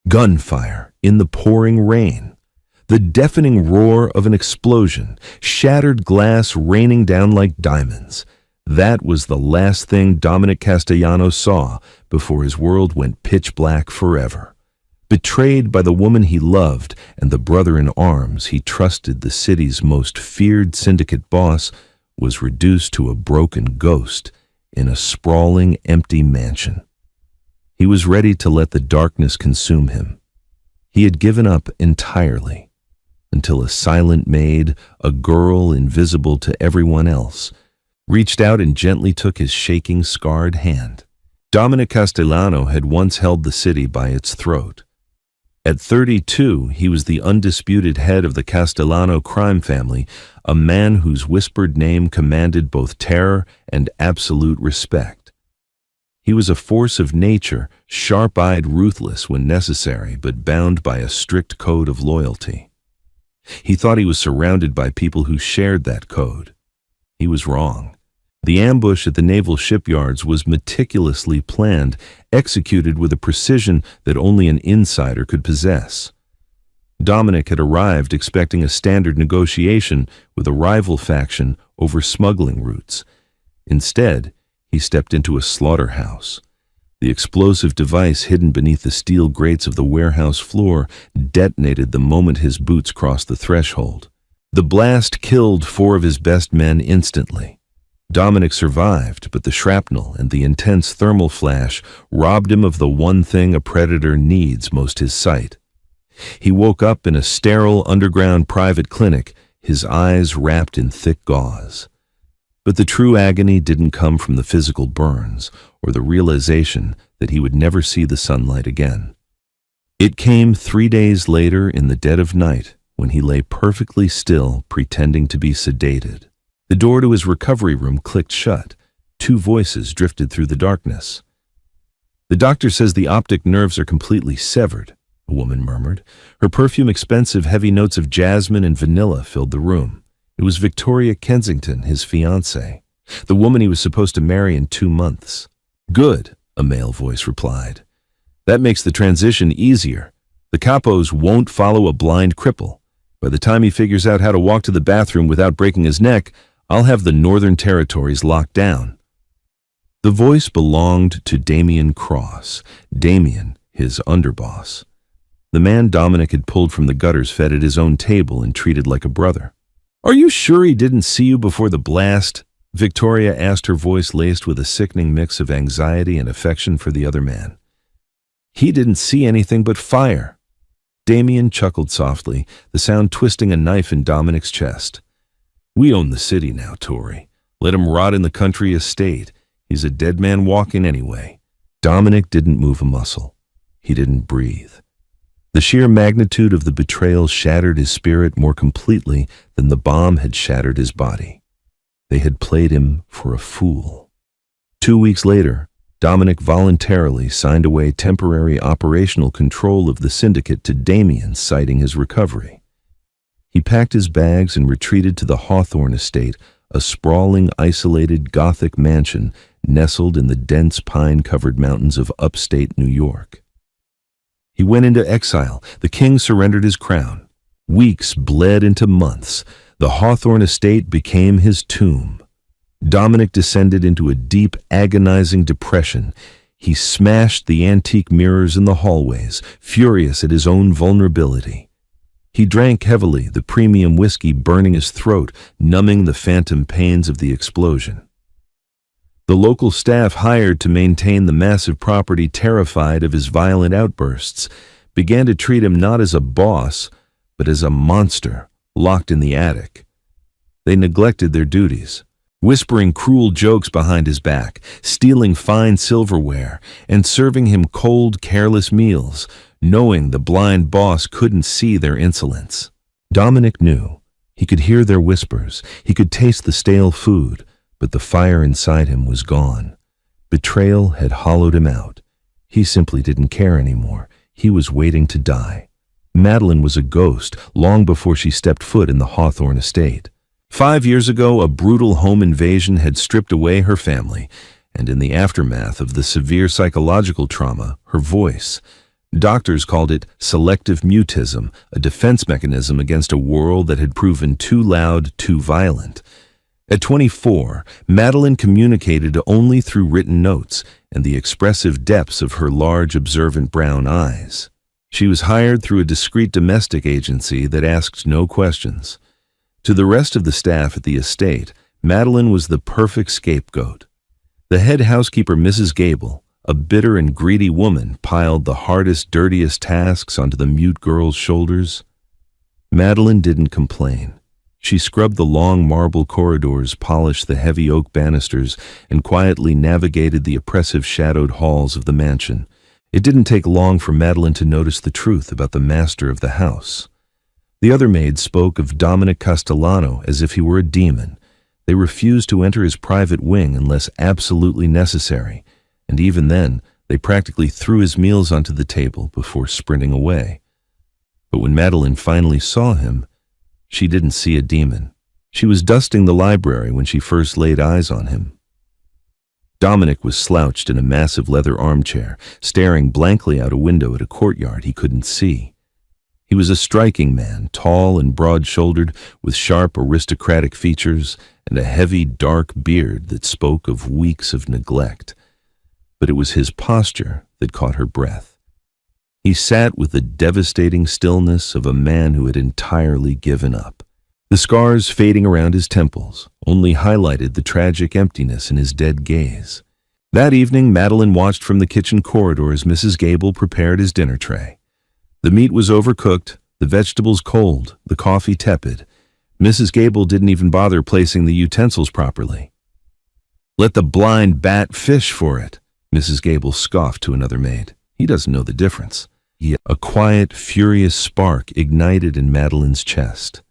Gunfire in the pouring rain. The deafening roar of an explosion, shattered glass raining down like diamonds. That was the last thing Dominic Castellano saw before his world went pitch black forever. Betrayed by the woman he loved and the brother in arms he trusted, the city's most feared syndicate boss was reduced to a broken ghost in a sprawling, empty mansion. He was ready to let the darkness consume him. He had given up entirely, until a silent maid, a girl invisible to everyone else, reached out and gently took his shaking, scarred hand. Dominic Castellano had once held the city by its throat. At 32, he was the undisputed head of the Castellano crime family, a man whose whispered name commanded both terror and absolute respect. He was a force of nature, sharp-eyed, ruthless when necessary, but bound by a strict code of loyalty. He thought he was surrounded by people who shared that code. He was wrong. The ambush at the naval shipyards was meticulously planned, executed with a precision that only an insider could possess. Dominic had arrived expecting a standard negotiation with a rival faction over smuggling routes. Instead, he stepped into a slaughterhouse. The explosive device hidden beneath the steel grates of the warehouse floor detonated the moment his boots crossed the threshold. The blast killed 4 of his best men instantly. Dominic survived, but the shrapnel and the intense thermal flash robbed him of the one thing a predator needs most: his sight. He woke up in a sterile underground private clinic, his eyes wrapped in thick gauze. But the true agony didn't come from the physical burns or the realization that he would never see the sunlight again. It came 3 days later in the dead of night, when he lay perfectly still, pretending to be sedated. The door to his recovery room clicked shut. 2 voices drifted through the darkness. "The doctor says the optic nerves are completely severed," a woman murmured. Her perfume, expensive, heavy notes of jasmine and vanilla filled the room. It was Victoria Kensington, his fiancée, the woman he was supposed to marry in 2 months. "Good," a male voice replied. "That makes the transition easier. The capos won't follow a blind cripple. By the time he figures out how to walk to the bathroom without breaking his neck, I'll have the Northern Territories locked down." The voice belonged to Damien Cross, Damien, his underboss. The man Dominic had pulled from the gutters, fed at his own table, and treated like a brother. "Are you sure he didn't see you before the blast?" Victoria asked, her voice laced with a sickening mix of anxiety and affection for the other man. "He didn't see anything but fire." Damien chuckled softly, the sound twisting a knife in Dominic's chest. "We own the city now, Tori. Let him rot in the country estate. He's a dead man walking anyway." Dominic didn't move a muscle. He didn't breathe. The sheer magnitude of the betrayal shattered his spirit more completely than the bomb had shattered his body. They had played him for a fool. 2 weeks later, Dominic voluntarily signed away temporary operational control of the syndicate to Damien, citing his recovery. He packed his bags and retreated to the Hawthorne estate, a sprawling, isolated Gothic mansion nestled in the dense pine-covered mountains of upstate New York. He went into exile. The king surrendered his crown. Weeks bled into months. The Hawthorne estate became his tomb. Dominic descended into a deep, agonizing depression. He smashed the antique mirrors in the hallways, furious at his own vulnerability. He drank heavily, the premium whiskey burning his throat, numbing the phantom pains of the explosion. The local staff hired to maintain the massive property, terrified of his violent outbursts, began to treat him not as a boss, but as a monster locked in the attic. They neglected their duties, whispering cruel jokes behind his back, stealing fine silverware, and serving him cold, careless meals, knowing the blind boss couldn't see their insolence. Dominic knew. He could hear their whispers. He could taste the stale food, but the fire inside him was gone. Betrayal had hollowed him out. He simply didn't care anymore. He was waiting to die. Madeline was a ghost long before she stepped foot in the Hawthorne estate. 5 years ago, a brutal home invasion had stripped away her family, and in the aftermath of the severe psychological trauma, her voice, Doctors called it selective mutism, a defense mechanism against a world that had proven too loud, too violent. At 24, Madeline communicated only through written notes and the expressive depths of her large, observant brown eyes. She was hired through a discreet domestic agency that asked no questions. To the rest of the staff at the estate, Madeline was the perfect scapegoat. The head housekeeper, Mrs. Gable, a bitter and greedy woman, piled the hardest, dirtiest tasks onto the mute girl's shoulders. Madeline didn't complain. She scrubbed the long marble corridors, polished the heavy oak banisters, and quietly navigated the oppressive shadowed halls of the mansion. It didn't take long for Madeline to notice the truth about the master of the house. The other maids spoke of Dominic Castellano as if he were a demon. They refused to enter his private wing unless absolutely necessary, and even then, they practically threw his meals onto the table before sprinting away. But when Madeline finally saw him, she didn't see a demon. She was dusting the library when she first laid eyes on him. Dominic was slouched in a massive leather armchair, staring blankly out a window at a courtyard he couldn't see. He was a striking man, tall and broad-shouldered, with sharp aristocratic features and a heavy, dark beard that spoke of weeks of neglect. But it was his posture that caught her breath. He sat with the devastating stillness of a man who had entirely given up. The scars fading around his temples only highlighted the tragic emptiness in his dead gaze. That evening, Madeline watched from the kitchen corridor as Mrs. Gable prepared his dinner tray. The meat was overcooked, the vegetables cold, the coffee tepid. Mrs. Gable didn't even bother placing the utensils properly. "Let the blind bat fish for it," Mrs. Gable scoffed to another maid. "He doesn't know the difference." Yet a quiet, furious spark ignited in Madeline's chest.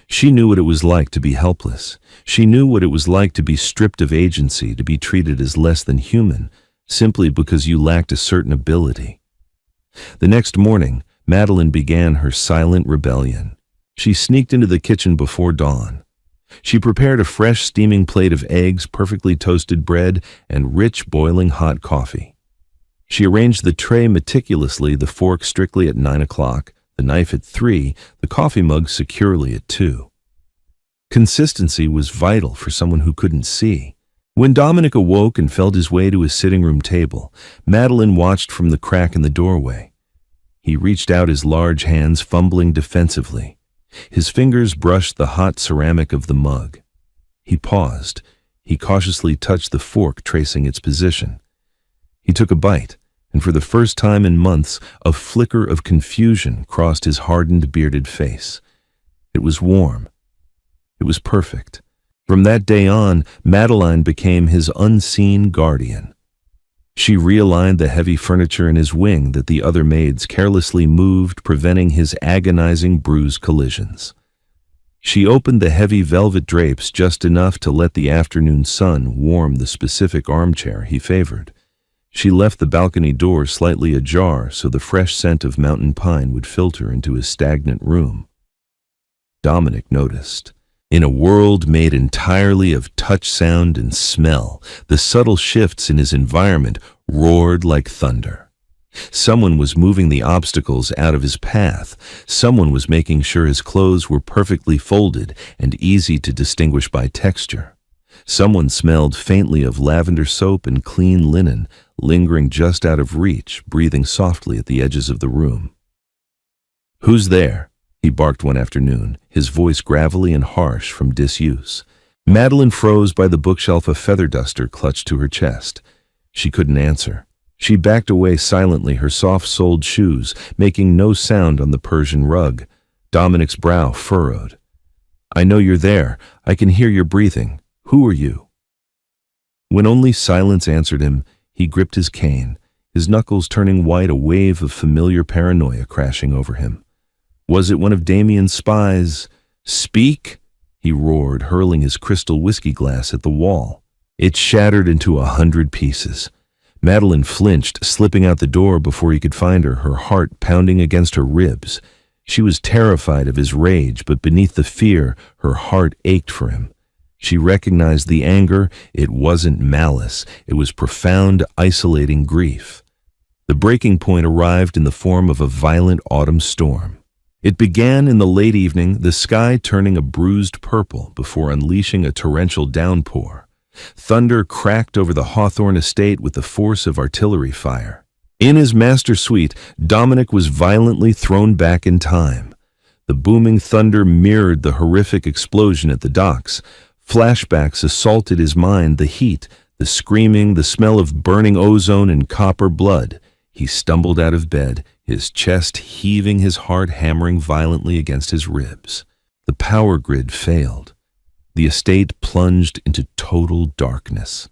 She knew what it was like to be helpless. She knew what it was like to be stripped of agency, to be treated as less than human, simply because you lacked a certain ability. The next morning, Madeline began her silent rebellion. She sneaked into the kitchen before dawn. She prepared a fresh, steaming plate of eggs, perfectly toasted bread, and rich, boiling hot coffee. She arranged the tray meticulously, the fork strictly at 9 o'clock, the knife at 3, the coffee mug securely at 2. Consistency was vital for someone who couldn't see. When Dominic awoke and felt his way to his sitting room table, Madeline watched from the crack in the doorway. He reached out his large hands, fumbling defensively. His fingers brushed the hot ceramic of the mug. He paused. He cautiously touched the fork, tracing its position. He took a bite, and for the first time in months, a flicker of confusion crossed his hardened, bearded face. It was warm. It was perfect. From that day on, Madeline became his unseen guardian. She realigned the heavy furniture in his wing that the other maids carelessly moved, preventing his agonizing bruise collisions. She opened the heavy velvet drapes just enough to let the afternoon sun warm the specific armchair he favored. She left the balcony door slightly ajar so the fresh scent of mountain pine would filter into his stagnant room. Dominic noticed. In a world made entirely of touch, sound, and smell, the subtle shifts in his environment roared like thunder. Someone was moving the obstacles out of his path. Someone was making sure his clothes were perfectly folded and easy to distinguish by texture. Someone smelled faintly of lavender soap and clean linen, lingering just out of reach, breathing softly at the edges of the room. "Who's there?" he barked one afternoon, his voice gravelly and harsh from disuse. Madeline froze by the bookshelf, a feather duster clutched to her chest. She couldn't answer. She backed away silently, her soft-soled shoes making no sound on the Persian rug. Dominic's brow furrowed. "I know you're there. I can hear your breathing. Who are you?" When only silence answered him, he gripped his cane, his knuckles turning white, a wave of familiar paranoia crashing over him. Was it one of Damien's spies? "Speak!" he roared, hurling his crystal whiskey glass at the wall. It shattered into 100 pieces. Madeline flinched, slipping out the door before he could find her, her heart pounding against her ribs. She was terrified of his rage, but beneath the fear, her heart ached for him. She recognized the anger. It wasn't malice. It was profound, isolating grief. The breaking point arrived in the form of a violent autumn storm. It began in the late evening, the sky turning a bruised purple before unleashing a torrential downpour. Thunder cracked over the Hawthorne estate with the force of artillery fire. In his master suite, Dominic was violently thrown back in time. The booming thunder mirrored the horrific explosion at the docks. Flashbacks assaulted his mind, the heat, the screaming, the smell of burning ozone and copper blood. He stumbled out of bed, his chest heaving, his heart hammering violently against his ribs. The power grid failed. The estate plunged into total darkness.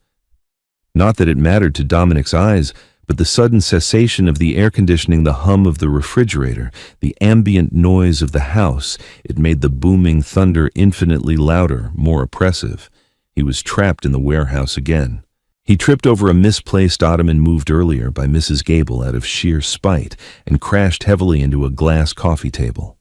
Not that it mattered to Dominic's eyes, but the sudden cessation of the air conditioning, the hum of the refrigerator, the ambient noise of the house, it made the booming thunder infinitely louder, more oppressive. He was trapped in the warehouse again. He tripped over a misplaced ottoman moved earlier by Mrs. Gable out of sheer spite and crashed heavily into a glass coffee table.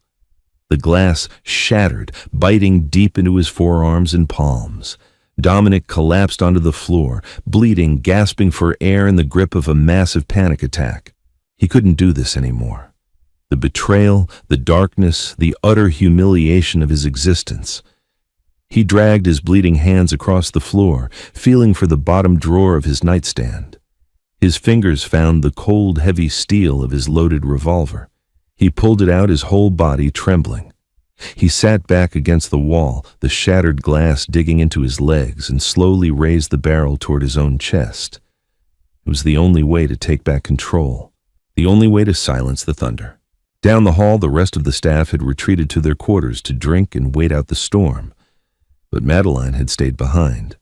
The glass shattered, biting deep into his forearms and palms. Dominic collapsed onto the floor, bleeding, gasping for air in the grip of a massive panic attack. He couldn't do this anymore. The betrayal, the darkness, the utter humiliation of his existence. He dragged his bleeding hands across the floor, feeling for the bottom drawer of his nightstand. His fingers found the cold, heavy steel of his loaded revolver. He pulled it out, his whole body trembling. He sat back against the wall, the shattered glass digging into his legs, and slowly raised the barrel toward his own chest. It was the only way to take back control, the only way to silence the thunder. Down the hall, the rest of the staff had retreated to their quarters to drink and wait out the storm. But Madeline had stayed behind.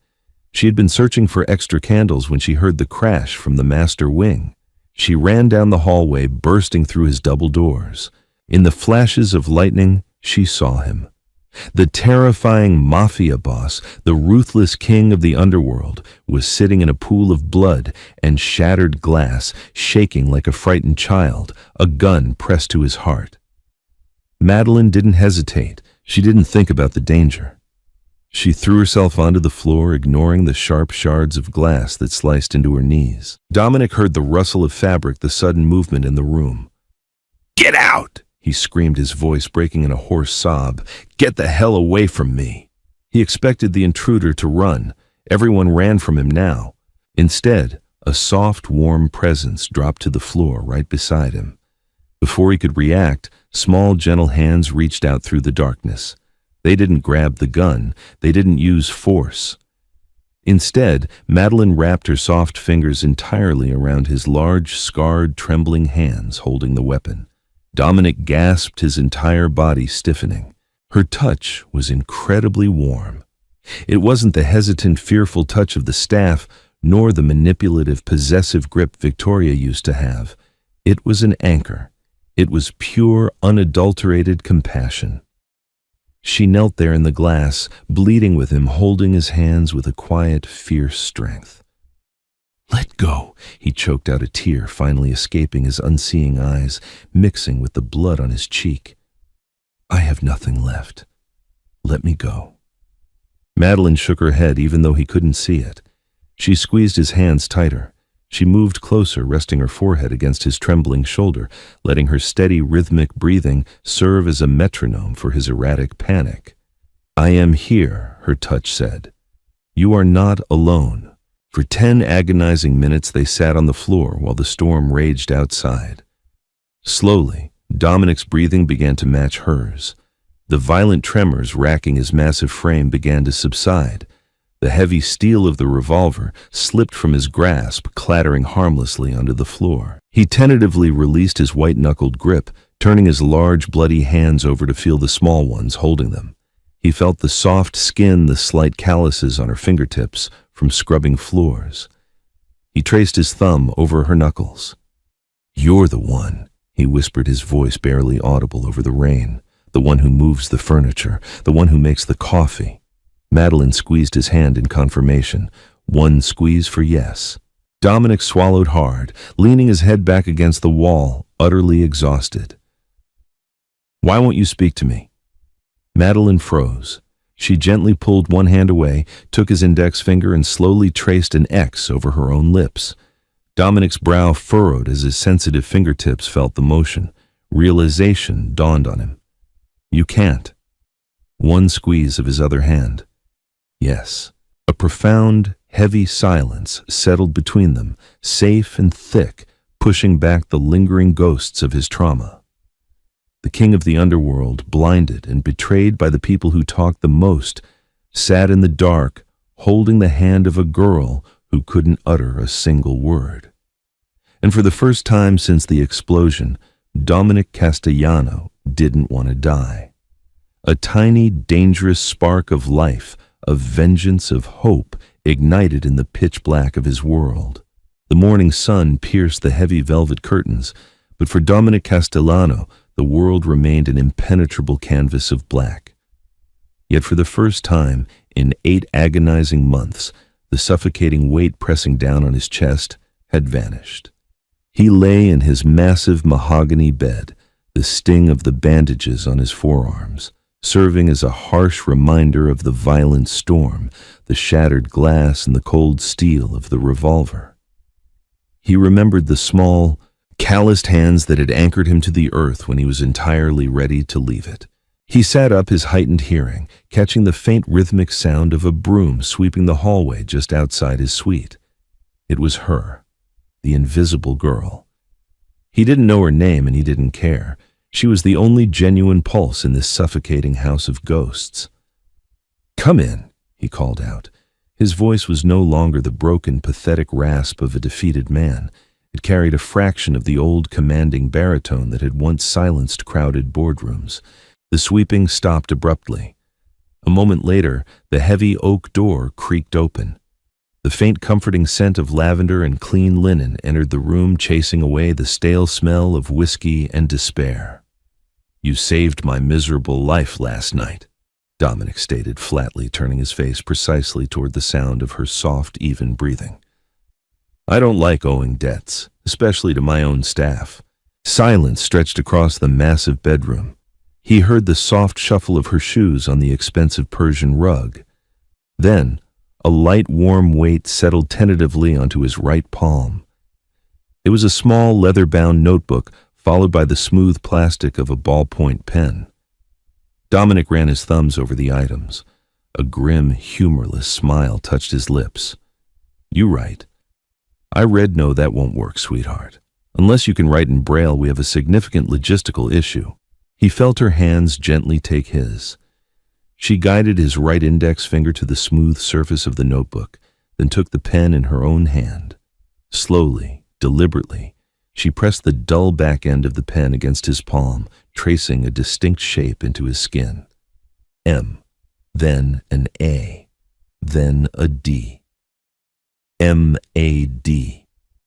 She had been searching for extra candles when she heard the crash from the master wing. She ran down the hallway, bursting through his double doors. In the flashes of lightning, she saw him. The terrifying Mafia Boss, the ruthless king of the underworld, was sitting in a pool of blood and shattered glass, shaking like a frightened child, a gun pressed to his heart. Madeline didn't hesitate. She didn't think about the danger. She threw herself onto the floor, ignoring the sharp shards of glass that sliced into her knees. Dominic heard the rustle of fabric, the sudden movement in the room. "Get out!" he screamed, his voice breaking in a hoarse sob. "Get the hell away from me!" He expected the intruder to run. Everyone ran from him now. Instead, a soft, warm presence dropped to the floor right beside him. Before he could react, small, gentle hands reached out through the darkness. They didn't grab the gun. They didn't use force. Instead, Madeline wrapped her soft fingers entirely around his large, scarred, trembling hands holding the weapon. Dominic gasped, his entire body stiffening. Her touch was incredibly warm. It wasn't the hesitant, fearful touch of the staff, nor the manipulative, possessive grip Victoria used to have. It was an anchor. It was pure, unadulterated compassion. She knelt there in the glass, bleeding with him, holding his hands with a quiet, fierce strength. "Let go," he choked out, a tear finally escaping his unseeing eyes, mixing with the blood on his cheek. "I have nothing left. Let me go." Madeline shook her head even though he couldn't see it. She squeezed his hands tighter. She moved closer, resting her forehead against his trembling shoulder, letting her steady, rhythmic breathing serve as a metronome for his erratic panic. "I am here," her touch said. "You are not alone." For 10 agonizing minutes they sat on the floor while the storm raged outside. Slowly, Dominic's breathing began to match hers. The violent tremors racking his massive frame began to subside. The heavy steel of the revolver slipped from his grasp, clattering harmlessly onto the floor. He tentatively released his white-knuckled grip, turning his large, bloody hands over to feel the small ones holding them. He felt the soft skin, the slight calluses on her fingertips from scrubbing floors. He traced his thumb over her knuckles. "You're the one," he whispered, his voice barely audible over the rain. "The one who moves the furniture, the one who makes the coffee." Madeline squeezed his hand in confirmation. One squeeze for yes. Dominic swallowed hard, leaning his head back against the wall, utterly exhausted. "Why won't you speak to me?" Madeline froze. She gently pulled one hand away, took his index finger and slowly traced an X over her own lips. Dominic's brow furrowed as his sensitive fingertips felt the motion. Realization dawned on him. You can't. One squeeze of his other hand. Yes. A profound, heavy silence settled between them, safe and thick, pushing back the lingering ghosts of his trauma. The king of the underworld, blinded and betrayed by the people who talked the most, sat in the dark, holding the hand of a girl who couldn't utter a single word. And for the first time since the explosion, Dominic Castellano didn't want to die. A tiny, dangerous spark of life, of vengeance, of hope, ignited in the pitch black of his world. The morning sun pierced the heavy velvet curtains, but for Dominic Castellano, the world remained an impenetrable canvas of black. Yet for the first time in 8 agonizing months, the suffocating weight pressing down on his chest had vanished. He lay in his massive mahogany bed, the sting of the bandages on his forearms, serving as a harsh reminder of the violent storm, the shattered glass and the cold steel of the revolver. He remembered the small, calloused hands that had anchored him to the earth when he was entirely ready to leave it. He sat up, his heightened hearing, catching the faint rhythmic sound of a broom sweeping the hallway just outside his suite. It was her, the invisible girl. He didn't know her name and he didn't care. She was the only genuine pulse in this suffocating house of ghosts. "Come in," he called out. His voice was no longer the broken, pathetic rasp of a defeated man. It carried a fraction of the old commanding baritone that had once silenced crowded boardrooms. The sweeping stopped abruptly. A moment later, the heavy oak door creaked open. The faint comforting scent of lavender and clean linen entered the room, chasing away the stale smell of whiskey and despair. "You saved my miserable life last night," Dominic stated flatly, turning his face precisely toward the sound of her soft, even breathing. "I don't like owing debts, especially to my own staff." Silence stretched across the massive bedroom. He heard the soft shuffle of her shoes on the expensive Persian rug. Then, a light, warm weight settled tentatively onto his right palm. It was a small, leather-bound notebook, followed by the smooth plastic of a ballpoint pen. Dominic ran his thumbs over the items. A grim, humorless smile touched his lips. "You write." "I read no, that won't work, sweetheart. Unless you can write in Braille, we have a significant logistical issue." He felt her hands gently take his. She guided his right index finger to the smooth surface of the notebook, then took the pen in her own hand. Slowly, deliberately, she pressed the dull back end of the pen against his palm, tracing a distinct shape into his skin. M, then an A, then a D. M-A-D.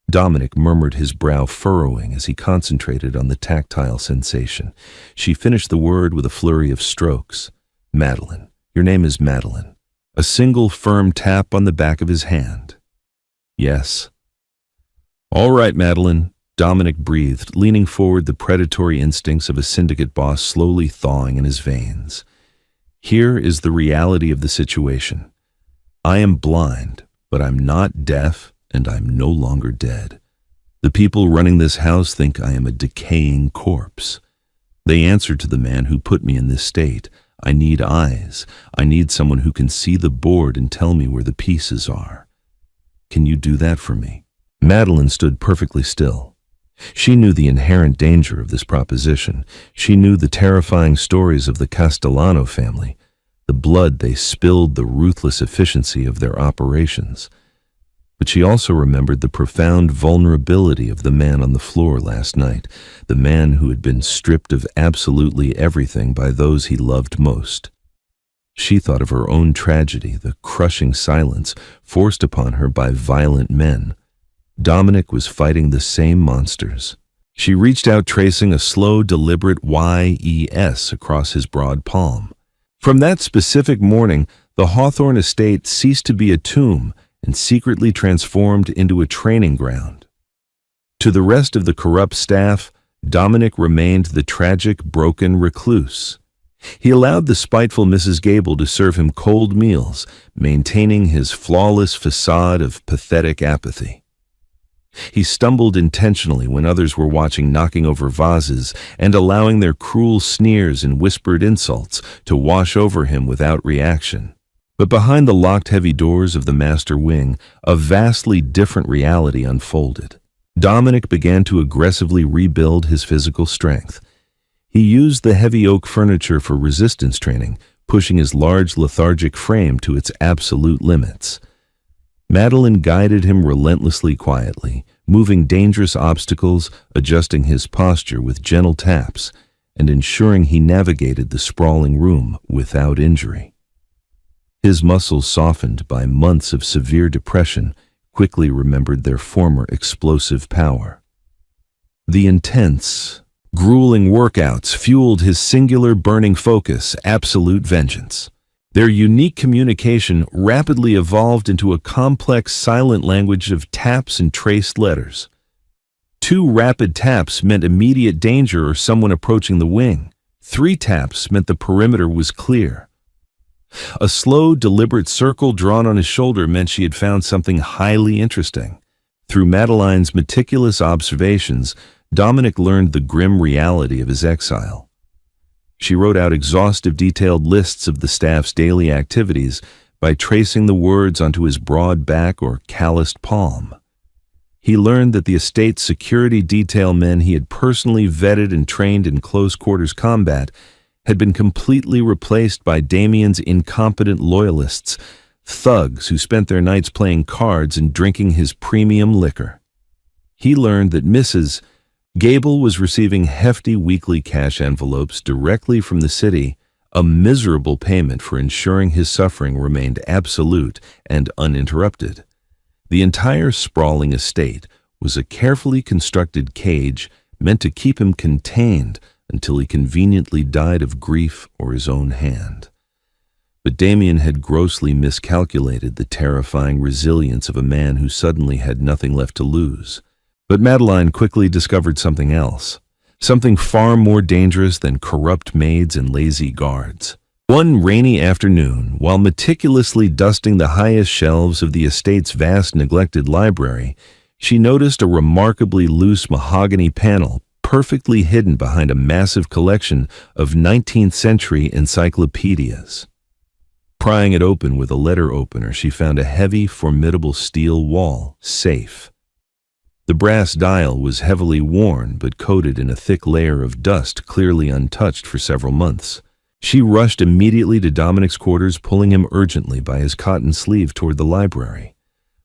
Dominic murmured, his brow furrowing as he concentrated on the tactile sensation. She finished the word with a flurry of strokes. "Madeline. Your name is Madeline." A single firm tap on the back of his hand. "Yes." "All right, Madeline," Dominic breathed, leaning forward, the predatory instincts of a syndicate boss slowly thawing in his veins. "Here is the reality of the situation. I am blind, but I'm not deaf, and I'm no longer dead. The people running this house think I am a decaying corpse. They answer to the man who put me in this state. I need eyes. I need someone who can see the board and tell me where the pieces are. Can you do that for me?" Madeline stood perfectly still. She knew the inherent danger of this proposition. She knew the terrifying stories of the Castellano family, the blood they spilled, the ruthless efficiency of their operations. But she also remembered the profound vulnerability of the man on the floor last night, the man who had been stripped of absolutely everything by those he loved most. She thought of her own tragedy, the crushing silence forced upon her by violent men. Dominic was fighting the same monsters. She reached out, tracing a slow, deliberate Y-E-S across his broad palm. From that specific morning, the Hawthorne estate ceased to be a tomb and secretly transformed into a training ground. To the rest of the corrupt staff, Dominic remained the tragic, broken recluse. He allowed the spiteful Mrs. Gable to serve him cold meals, maintaining his flawless facade of pathetic apathy. He stumbled intentionally when others were watching, knocking over vases and allowing their cruel sneers and whispered insults to wash over him without reaction. But behind the locked heavy doors of the master wing, a vastly different reality unfolded. Dominic began to aggressively rebuild his physical strength. He used the heavy oak furniture for resistance training, pushing his large lethargic frame to its absolute limits. Madeline guided him relentlessly quietly, moving dangerous obstacles, adjusting his posture with gentle taps, and ensuring he navigated the sprawling room without injury. His muscles, softened by months of severe depression, quickly remembered their former explosive power. The intense, grueling workouts fueled his singular burning focus, absolute vengeance. Their unique communication rapidly evolved into a complex silent language of taps and traced letters. 2 rapid taps meant immediate danger or someone approaching the wing. 3 taps meant the perimeter was clear. A slow, deliberate circle drawn on his shoulder meant she had found something highly interesting. Through Madeline's meticulous observations, Dominic learned the grim reality of his exile. She wrote out exhaustive, detailed lists of the staff's daily activities by tracing the words onto his broad back or calloused palm. He learned that the estate's security detail men he had personally vetted and trained in close-quarters combat had been completely replaced by Damien's incompetent loyalists, thugs who spent their nights playing cards and drinking his premium liquor. He learned that Mrs. Gable was receiving hefty weekly cash envelopes directly from the city, a miserable payment for ensuring his suffering remained absolute and uninterrupted. The entire sprawling estate was a carefully constructed cage meant to keep him contained until he conveniently died of grief or his own hand. But Damien had grossly miscalculated the terrifying resilience of a man who suddenly had nothing left to lose. But Madeline quickly discovered something else, something far more dangerous than corrupt maids and lazy guards. One rainy afternoon, while meticulously dusting the highest shelves of the estate's vast neglected library, she noticed a remarkably loose mahogany panel perfectly hidden behind a massive collection of 19th century encyclopedias. Prying it open with a letter opener, she found a heavy, formidable steel wall safe. The brass dial was heavily worn but coated in a thick layer of dust, clearly untouched for several months. She rushed immediately to Dominic's quarters, pulling him urgently by his cotton sleeve toward the library.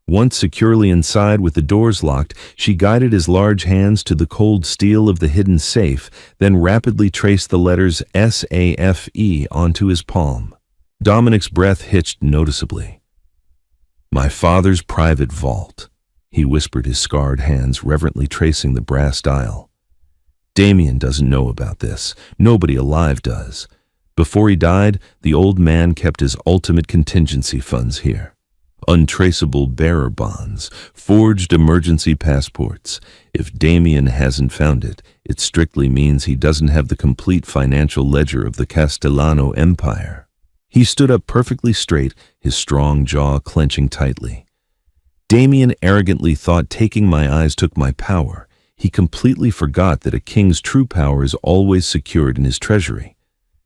Once securely inside with the doors locked, she guided his large hands to the cold steel of the hidden safe, then rapidly traced the letters SAFE onto his palm. Dominic's breath hitched noticeably. "My father's private vault," he whispered, his scarred hands reverently tracing the brass dial. "Damien doesn't know about this. Nobody alive does. Before he died, the old man kept his ultimate contingency funds here. Untraceable bearer bonds, forged emergency passports. If Damien hasn't found it, it strictly means he doesn't have the complete financial ledger of the Castellano Empire." He stood up perfectly straight, his strong jaw clenching tightly. "Damien arrogantly thought taking my eyes took my power. He completely forgot that a king's true power is always secured in his treasury."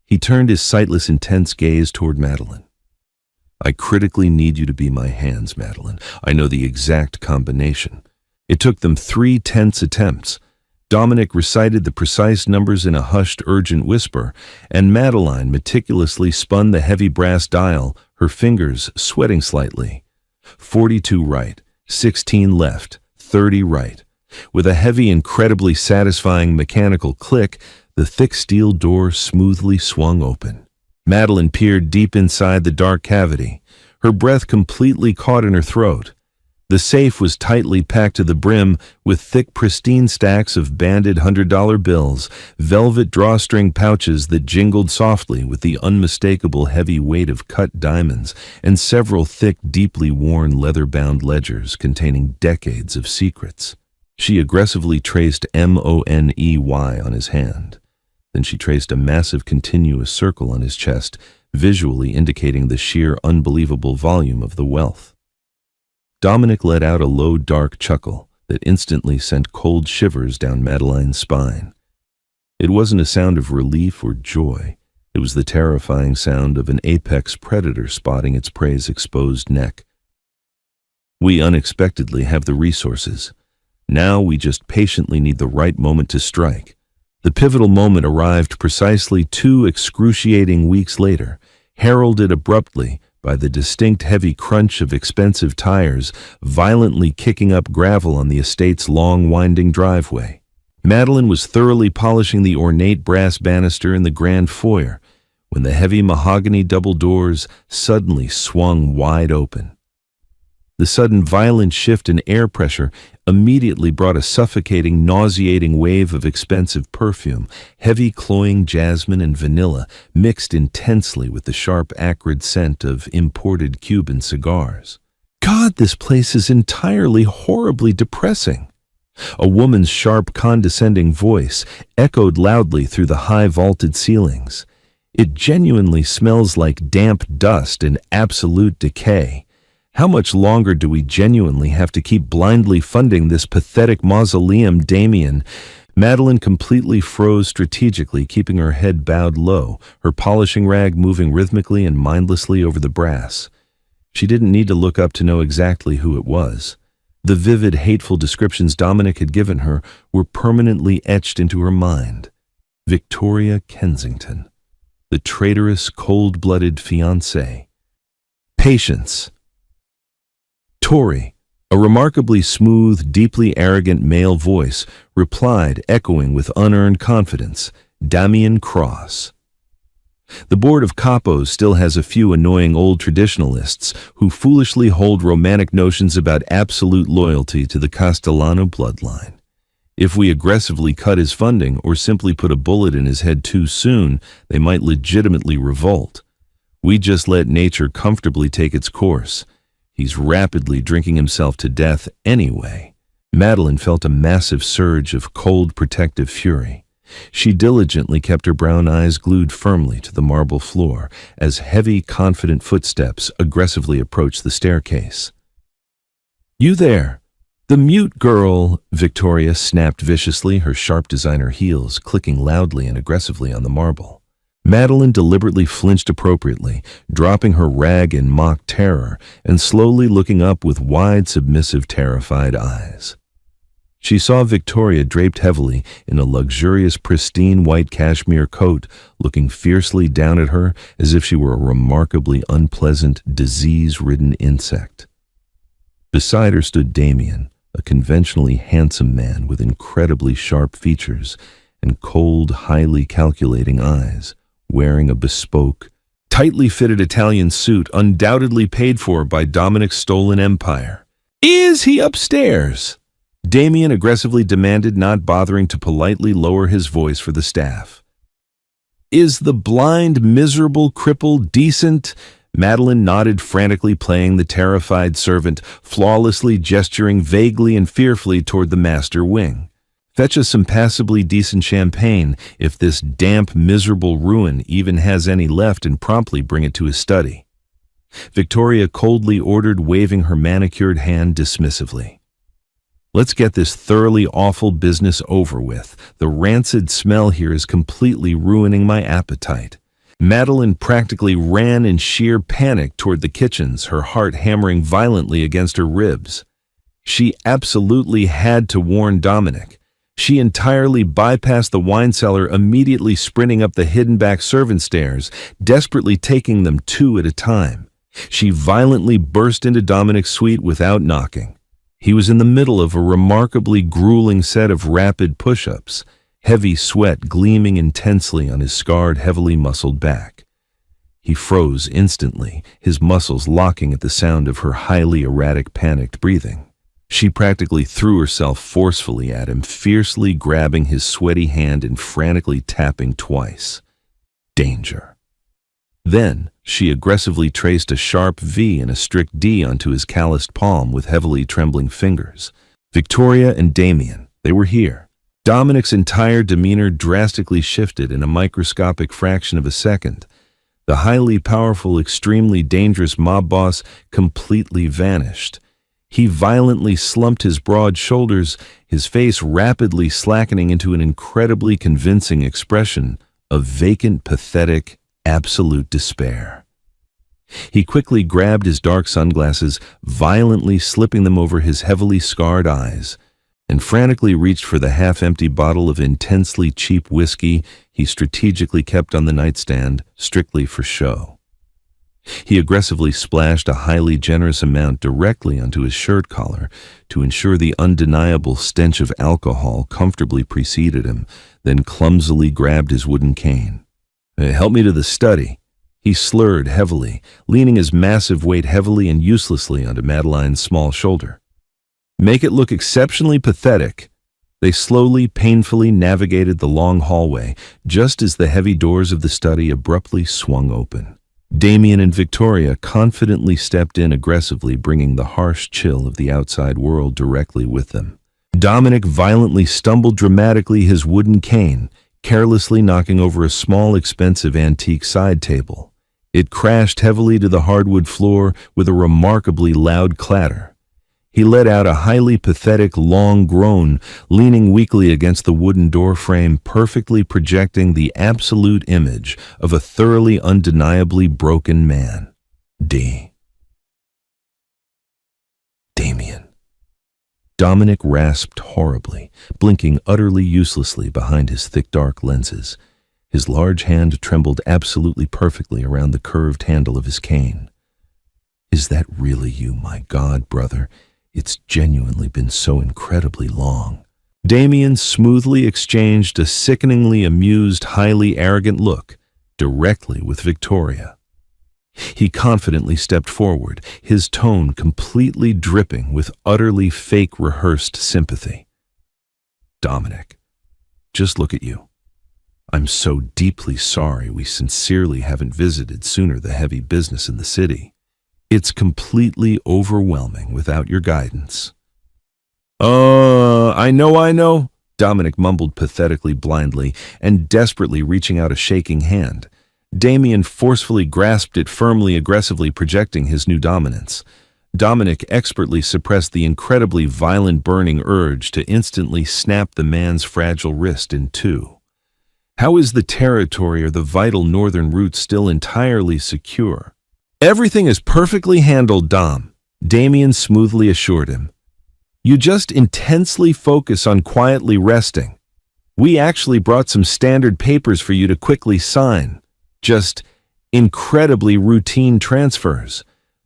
He turned his sightless, intense gaze toward Madeline. "I critically need you to be my hands, Madeline. I know the exact combination." It took them 3 tense attempts. Dominic recited the precise numbers in a hushed, urgent whisper, and Madeline meticulously spun the heavy brass dial, her fingers sweating slightly. 42 right, 16 left, 30 right. With a heavy, incredibly satisfying mechanical click, the thick steel door smoothly swung open. Madeline peered deep inside the dark cavity, her breath completely caught in her throat. The safe was tightly packed to the brim with thick, pristine stacks of banded $100 bills, velvet drawstring pouches that jingled softly with the unmistakable heavy weight of cut diamonds, and several thick, deeply worn leather-bound ledgers containing decades of secrets. She aggressively traced MONEY on his hand. Then she traced a massive continuous circle on his chest, visually indicating the sheer unbelievable volume of the wealth. Dominic let out a low, dark chuckle, that instantly sent cold shivers down Madeline's spine. It wasn't a sound of relief or joy. It was the terrifying sound of an apex predator spotting its prey's exposed neck. We unexpectedly have the resources. Now we just patiently need the right moment to strike. The pivotal moment arrived precisely 2 excruciating weeks later, heralded abruptly by the distinct heavy crunch of expensive tires violently kicking up gravel on the estate's long winding driveway. Madeline was thoroughly polishing the ornate brass banister in the grand foyer when the heavy mahogany double doors suddenly swung wide open. The sudden violent shift in air pressure immediately brought a suffocating, nauseating wave of expensive perfume, heavy cloying jasmine and vanilla mixed intensely with the sharp, acrid scent of imported Cuban cigars. God, this place is entirely horribly depressing. A woman's sharp, condescending voice echoed loudly through the high vaulted ceilings. It genuinely smells like damp dust and absolute decay. How much longer do we genuinely have to keep blindly funding this pathetic mausoleum, Damien? Madeline completely froze strategically, keeping her head bowed low, her polishing rag moving rhythmically and mindlessly over the brass. She didn't need to look up to know exactly who it was. The vivid, hateful descriptions Dominic had given her were permanently etched into her mind. Victoria Kensington, the traitorous, cold-blooded fiancée. Patience. Tori, a remarkably smooth, deeply arrogant male voice, replied, echoing with unearned confidence, Damien Cross. The board of capos still has a few annoying old traditionalists who foolishly hold romantic notions about absolute loyalty to the Castellano bloodline. If we aggressively cut his funding or simply put a bullet in his head too soon, they might legitimately revolt. We just let nature comfortably take its course. He's rapidly drinking himself to death anyway. Madeline felt a massive surge of cold, protective fury. She diligently kept her brown eyes glued firmly to the marble floor as heavy, confident footsteps aggressively approached the staircase. "You there! The mute girl!" Victoria snapped viciously, her sharp designer heels clicking loudly and aggressively on the marble. Madeline deliberately flinched appropriately, dropping her rag in mock terror and slowly looking up with wide, submissive, terrified eyes. She saw Victoria draped heavily in a luxurious, pristine white cashmere coat, looking fiercely down at her as if she were a remarkably unpleasant, disease-ridden insect. Beside her stood Damien, a conventionally handsome man with incredibly sharp features and cold, highly calculating eyes, wearing a bespoke, tightly fitted Italian suit undoubtedly paid for by Dominic's stolen empire. "Is he upstairs?" Damien aggressively demanded, not bothering to politely lower his voice for the staff. "Is the blind, miserable cripple decent?" Madeline nodded, frantically playing the terrified servant, flawlessly gesturing vaguely and fearfully toward the master wing. "Fetch us some passably decent champagne, if this damp, miserable ruin even has any left, and promptly bring it to his study." Victoria coldly ordered, waving her manicured hand dismissively. "Let's get this thoroughly awful business over with. The rancid smell here is completely ruining my appetite." Madeline practically ran in sheer panic toward the kitchens, her heart hammering violently against her ribs. She absolutely had to warn Dominic. She entirely bypassed the wine cellar, immediately sprinting up the hidden back servant stairs, desperately taking them 2 at a time. She violently burst into Dominic's suite without knocking. He was in the middle of a remarkably grueling set of rapid push-ups, heavy sweat gleaming intensely on his scarred, heavily muscled back. He froze instantly, his muscles locking at the sound of her highly erratic, panicked breathing. She practically threw herself forcefully at him, fiercely grabbing his sweaty hand and frantically tapping twice. Danger. Then she aggressively traced a sharp V and a strict D onto his calloused palm with heavily trembling fingers. Victoria and Damien, they were here. Dominic's entire demeanor drastically shifted in a microscopic fraction of a second. The highly powerful, extremely dangerous mob boss completely vanished. He violently slumped his broad shoulders, his face rapidly slackening into an incredibly convincing expression of vacant, pathetic, absolute despair. He quickly grabbed his dark sunglasses, violently slipping them over his heavily scarred eyes, and frantically reached for the half-empty bottle of intensely cheap whiskey he strategically kept on the nightstand, strictly for show. He aggressively splashed a highly generous amount directly onto his shirt collar to ensure the undeniable stench of alcohol comfortably preceded him, then clumsily grabbed his wooden cane. "Help me to the study," he slurred heavily, leaning his massive weight heavily and uselessly onto Madeline's small shoulder. "Make it look exceptionally pathetic." They slowly, painfully navigated the long hallway, just as the heavy doors of the study abruptly swung open. Damien and Victoria confidently stepped in aggressively, bringing the harsh chill of the outside world directly with them. Dominic violently stumbled dramatically his wooden cane, carelessly knocking over a small, expensive antique side table. It crashed heavily to the hardwood floor with a remarkably loud clatter. He let out a highly pathetic, long groan, leaning weakly against the wooden door frame, perfectly projecting the absolute image of a thoroughly, undeniably broken man. Damien. Dominic rasped horribly, blinking utterly uselessly behind his thick dark lenses. His large hand trembled absolutely perfectly around the curved handle of his cane. "Is that really you, my God, brother? It's genuinely been so incredibly long." Damien smoothly exchanged a sickeningly amused, highly arrogant look directly with Victoria. He confidently stepped forward, his tone completely dripping with utterly fake rehearsed sympathy. "Dominic, just look at you. I'm so deeply sorry we sincerely haven't visited sooner the heavy business in the city. It's completely overwhelming without your guidance." I know," Dominic mumbled pathetically, blindly, and desperately reaching out a shaking hand. Damien forcefully grasped it firmly, aggressively projecting his new dominance. Dominic expertly suppressed the incredibly violent burning urge to instantly snap the man's fragile wrist in two. How is the territory or the vital northern route still entirely secure? "Everything is perfectly handled, Dom," Damien smoothly assured him. "You just intensely focus on quietly resting. We actually brought some standard papers for you to quickly sign. Just incredibly routine transfers.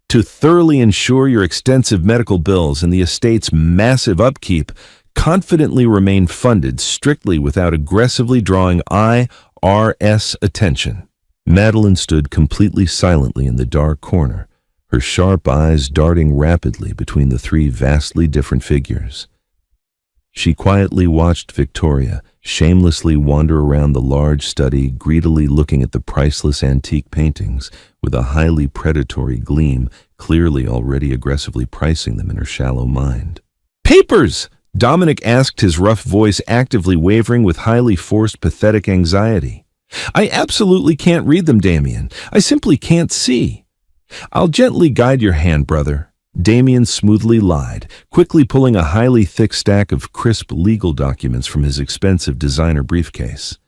To thoroughly ensure your extensive medical bills and the estate's massive upkeep confidently remain funded strictly without aggressively drawing IRS attention." Madeline stood completely silently in the dark corner, her sharp eyes darting rapidly between the three vastly different figures. She quietly watched Victoria shamelessly wander around the large study, greedily looking at the priceless antique paintings with a highly predatory gleam, clearly already aggressively pricing them in her shallow mind. "Papers!" Dominic asked, his rough voice actively wavering with highly forced, pathetic anxiety. "I absolutely can't read them, Damien. I simply can't see." "I'll gently guide your hand, brother," Damien smoothly lied, quickly pulling a highly thick stack of crisp legal documents from his expensive designer briefcase.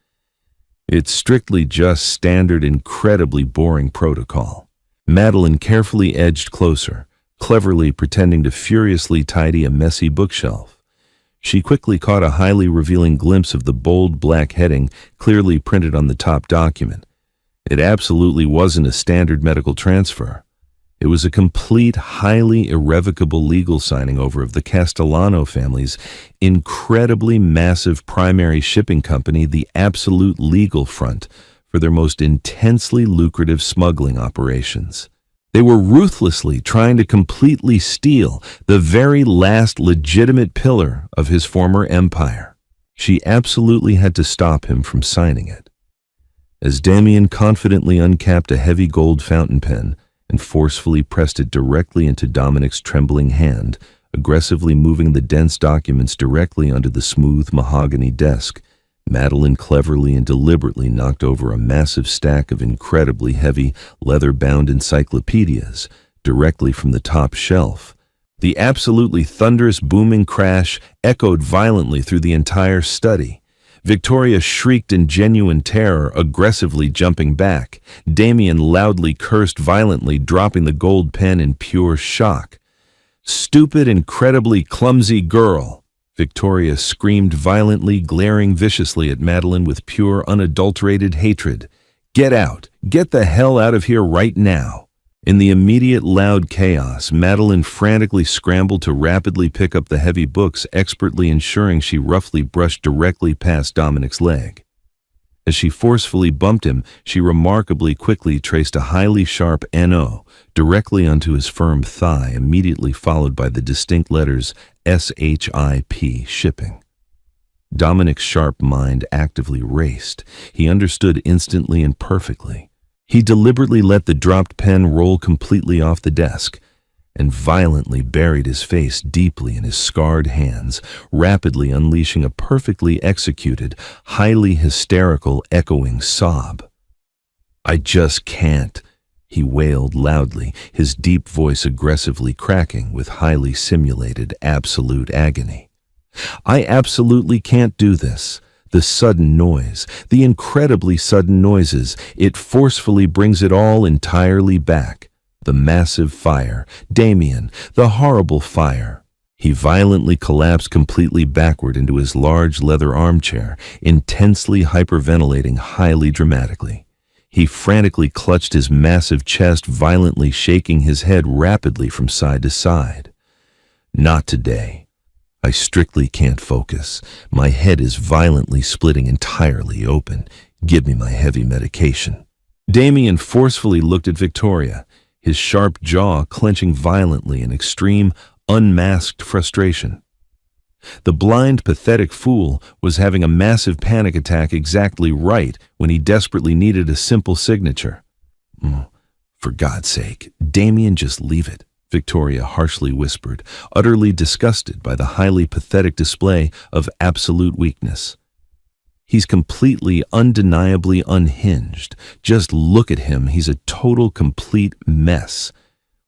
"It's strictly just standard, incredibly boring protocol." Madeline carefully edged closer, cleverly pretending to furiously tidy a messy bookshelf. She quickly caught a highly revealing glimpse of the bold black heading clearly printed on the top document. It absolutely wasn't a standard medical transfer. It was a complete, highly irrevocable legal signing over of the Castellano family's incredibly massive primary shipping company, the absolute legal front for their most intensely lucrative smuggling operations. They were ruthlessly trying to completely steal the very last legitimate pillar of his former empire. She absolutely had to stop him from signing it. As Damien confidently uncapped a heavy gold fountain pen and forcefully pressed it directly into Dominic's trembling hand, aggressively moving the dense documents directly onto the smooth mahogany desk, Madeline cleverly and deliberately knocked over a massive stack of incredibly heavy, leather-bound encyclopedias directly from the top shelf, The absolutely thunderous booming crash echoed violently through the entire study. Victoria shrieked in genuine terror, aggressively jumping back. Damien loudly cursed violently, dropping the gold pen in pure shock. "Stupid, incredibly clumsy girl!" Victoria screamed violently, glaring viciously at Madeline with pure, unadulterated hatred. "Get out! Get the hell out of here right now!" In the immediate loud chaos, Madeline frantically scrambled to rapidly pick up the heavy books, expertly ensuring she roughly brushed directly past Dominic's leg. As she forcefully bumped him, she remarkably quickly traced a highly sharp NO directly onto his firm thigh, immediately followed by the distinct letters SHIP, shipping. Dominic's sharp mind actively raced. He understood instantly and perfectly. He deliberately let the dropped pen roll completely off the desk and violently buried his face deeply in his scarred hands, rapidly unleashing a perfectly executed, highly hysterical, echoing sob. "I just can't," he wailed loudly, his deep voice aggressively cracking with highly simulated absolute agony. "I absolutely can't do this. The sudden noise, the incredibly sudden noises, it forcefully brings it all entirely back. The massive fire, Damien, the horrible fire." He violently collapsed completely backward into his large leather armchair, intensely hyperventilating highly dramatically. He frantically clutched his massive chest, violently shaking his head rapidly from side to side. "Not today. I strictly can't focus. My head is violently splitting entirely open. Give me my heavy medication." Damien forcefully looked at Victoria, his sharp jaw clenching violently in extreme, unmasked frustration. The blind, pathetic fool was having a massive panic attack exactly right when he desperately needed a simple signature. "For God's sake, Damien, just leave it," Victoria harshly whispered, utterly disgusted by the highly pathetic display of absolute weakness. "He's completely, undeniably unhinged. Just look at him. He's a total, complete mess.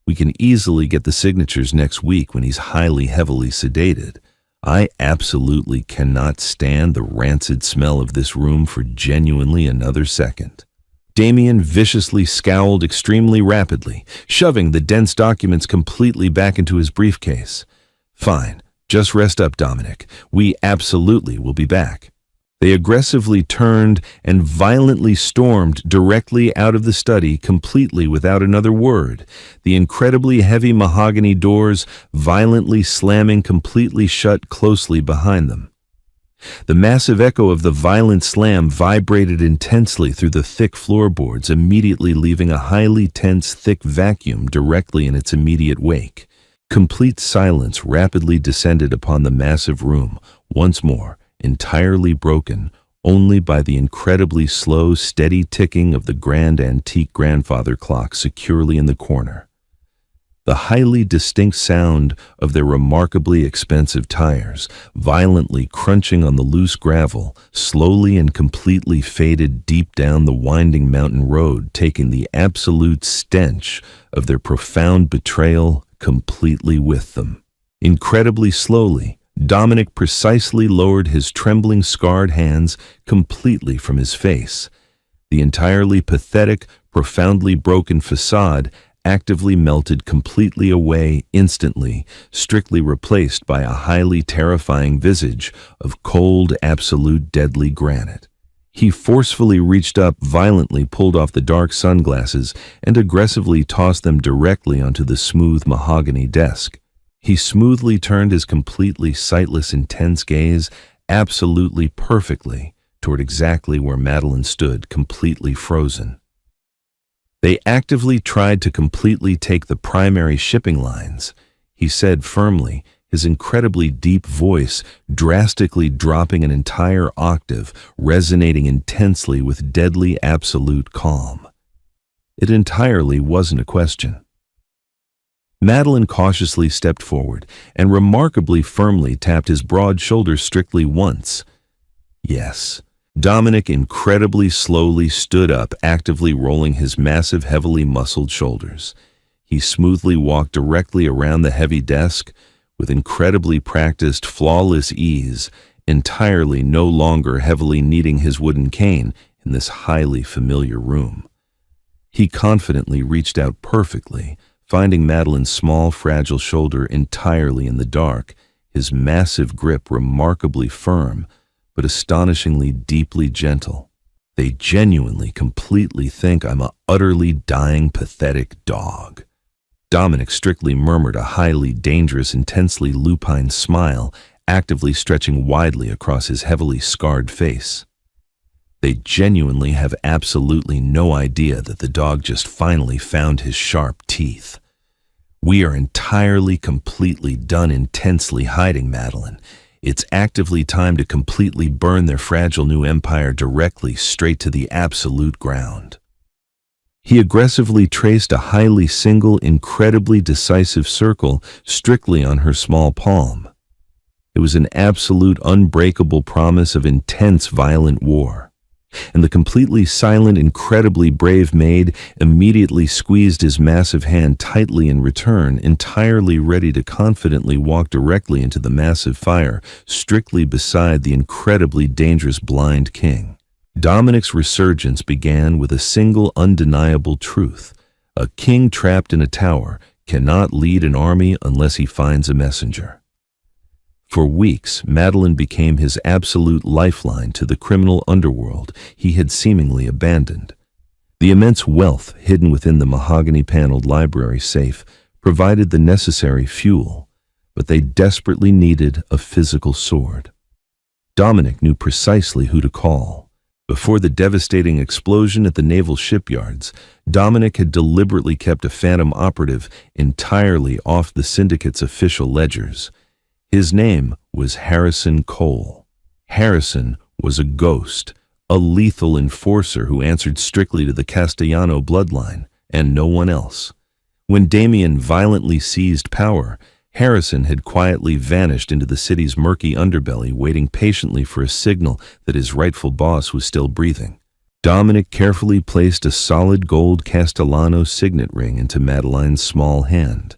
We can easily get the signatures next week when he's highly, heavily sedated. I absolutely cannot stand the rancid smell of this room for genuinely another second." Damien viciously scowled extremely rapidly, shoving the dense documents completely back into his briefcase. "Fine, just rest up, Dominic. We absolutely will be back." They aggressively turned and violently stormed directly out of the study, completely without another word, the incredibly heavy mahogany doors violently slamming completely shut closely behind them. The massive echo of the violent slam vibrated intensely through the thick floorboards, immediately leaving a highly tense, thick vacuum directly in its immediate wake. Complete silence rapidly descended upon the massive room, once more, entirely broken only by the incredibly slow, steady ticking of the grand antique grandfather clock securely in the corner. The highly distinct sound of their remarkably expensive tires, violently crunching on the loose gravel, slowly and completely faded deep down the winding mountain road, taking the absolute stench of their profound betrayal completely with them. Incredibly slowly, Dominic precisely lowered his trembling, scarred hands completely from his face. The entirely pathetic, profoundly broken facade actively melted completely away instantly, strictly replaced by a highly terrifying visage of cold, absolute, deadly granite. He forcefully reached up, violently pulled off the dark sunglasses, and aggressively tossed them directly onto the smooth mahogany desk. He smoothly turned his completely sightless, intense gaze absolutely perfectly toward exactly where Madeline stood, completely frozen. "They actively tried to completely take the primary shipping lines," he said firmly, his incredibly deep voice drastically dropping an entire octave, resonating intensely with deadly absolute calm. It entirely wasn't a question. Madeline cautiously stepped forward and remarkably firmly tapped his broad shoulders strictly once. "Yes." Dominic incredibly slowly stood up, actively rolling his massive, heavily muscled shoulders. He smoothly walked directly around the heavy desk with incredibly practiced, flawless ease, entirely no longer heavily kneading his wooden cane in this highly familiar room. He confidently reached out perfectly, finding Madeline's small, fragile shoulder entirely in the dark, his massive grip remarkably firm, but astonishingly deeply gentle. They genuinely, completely think I'm a utterly dying, pathetic dog. Dominic strictly murmured, a highly dangerous, intensely lupine smile, actively stretching widely across his heavily scarred face. They genuinely have absolutely no idea that the dog just finally found his sharp teeth. We are entirely, completely done intensely hiding Madeline. It's actively time to completely burn their fragile new empire directly straight to the absolute ground. He aggressively traced a highly single, incredibly decisive circle strictly on her small palm. It was an absolute, unbreakable promise of intense, violent war. And the completely silent, incredibly brave Maid immediately squeezed his massive hand tightly in return, entirely ready to confidently walk directly into the massive fire, strictly beside the incredibly dangerous blind king. Dominic's resurgence began with a single undeniable truth. A king trapped in a tower cannot lead an army unless he finds a messenger. For weeks, Madeline became his absolute lifeline to the criminal underworld he had seemingly abandoned. The immense wealth hidden within the mahogany-paneled library safe provided the necessary fuel, but they desperately needed a physical sword. Dominic knew precisely who to call. Before the devastating explosion at the naval shipyards, Dominic had deliberately kept a phantom operative entirely off the syndicate's official ledgers. His name was Harrison Cole. Harrison was a ghost, a lethal enforcer who answered strictly to the Castellano bloodline, and no one else. When Damien violently seized power, Harrison had quietly vanished into the city's murky underbelly, waiting patiently for a signal that his rightful boss was still breathing. Dominic carefully placed a solid gold Castellano signet ring into Madeline's small hand.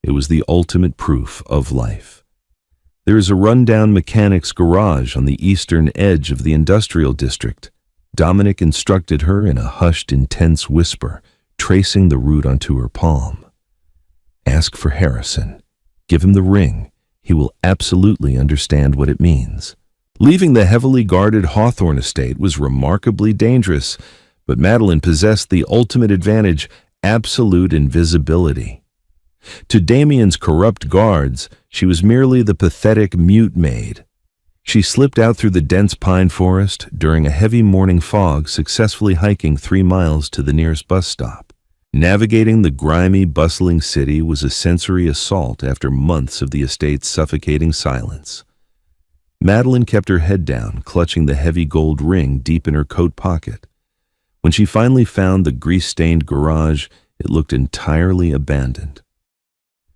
It was the ultimate proof of life. There is a rundown mechanic's garage on the eastern edge of the industrial district. Dominic instructed her in a hushed, intense whisper, tracing the route onto her palm. Ask for Harrison. Give him the ring. He will absolutely understand what it means. Leaving the heavily guarded Hawthorne estate was remarkably dangerous, but Madeline possessed the ultimate advantage, absolute invisibility. To Damien's corrupt guards, she was merely the pathetic mute maid. She slipped out through the dense pine forest during a heavy morning fog, successfully hiking 3 miles to the nearest bus stop. Navigating the grimy, bustling city was a sensory assault after months of the estate's suffocating silence. Madeline kept her head down, clutching the heavy gold ring deep in her coat pocket. When she finally found the grease-stained garage, it looked entirely abandoned.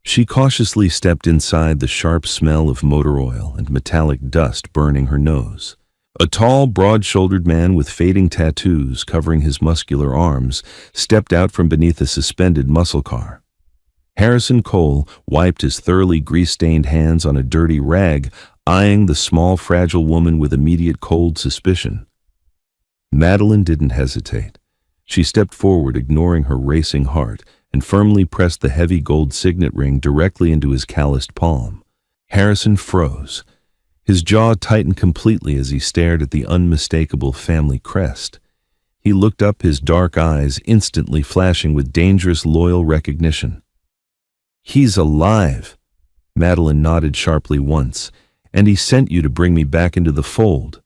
She cautiously stepped inside, the sharp smell of motor oil and metallic dust burning her nose. A tall, broad-shouldered man with fading tattoos covering his muscular arms stepped out from beneath a suspended muscle car. Harrison Cole wiped his thoroughly grease-stained hands on a dirty rag, eyeing the small, fragile woman with immediate cold suspicion. Madeline didn't hesitate. She stepped forward, ignoring her racing heart, and firmly pressed the heavy gold signet ring directly into his calloused palm. Harrison froze. His jaw tightened completely as he stared at the unmistakable family crest. He looked up, his dark eyes instantly flashing with dangerous, loyal recognition. "He's alive." Madeline nodded sharply once. "And he sent you to bring me back into the fold."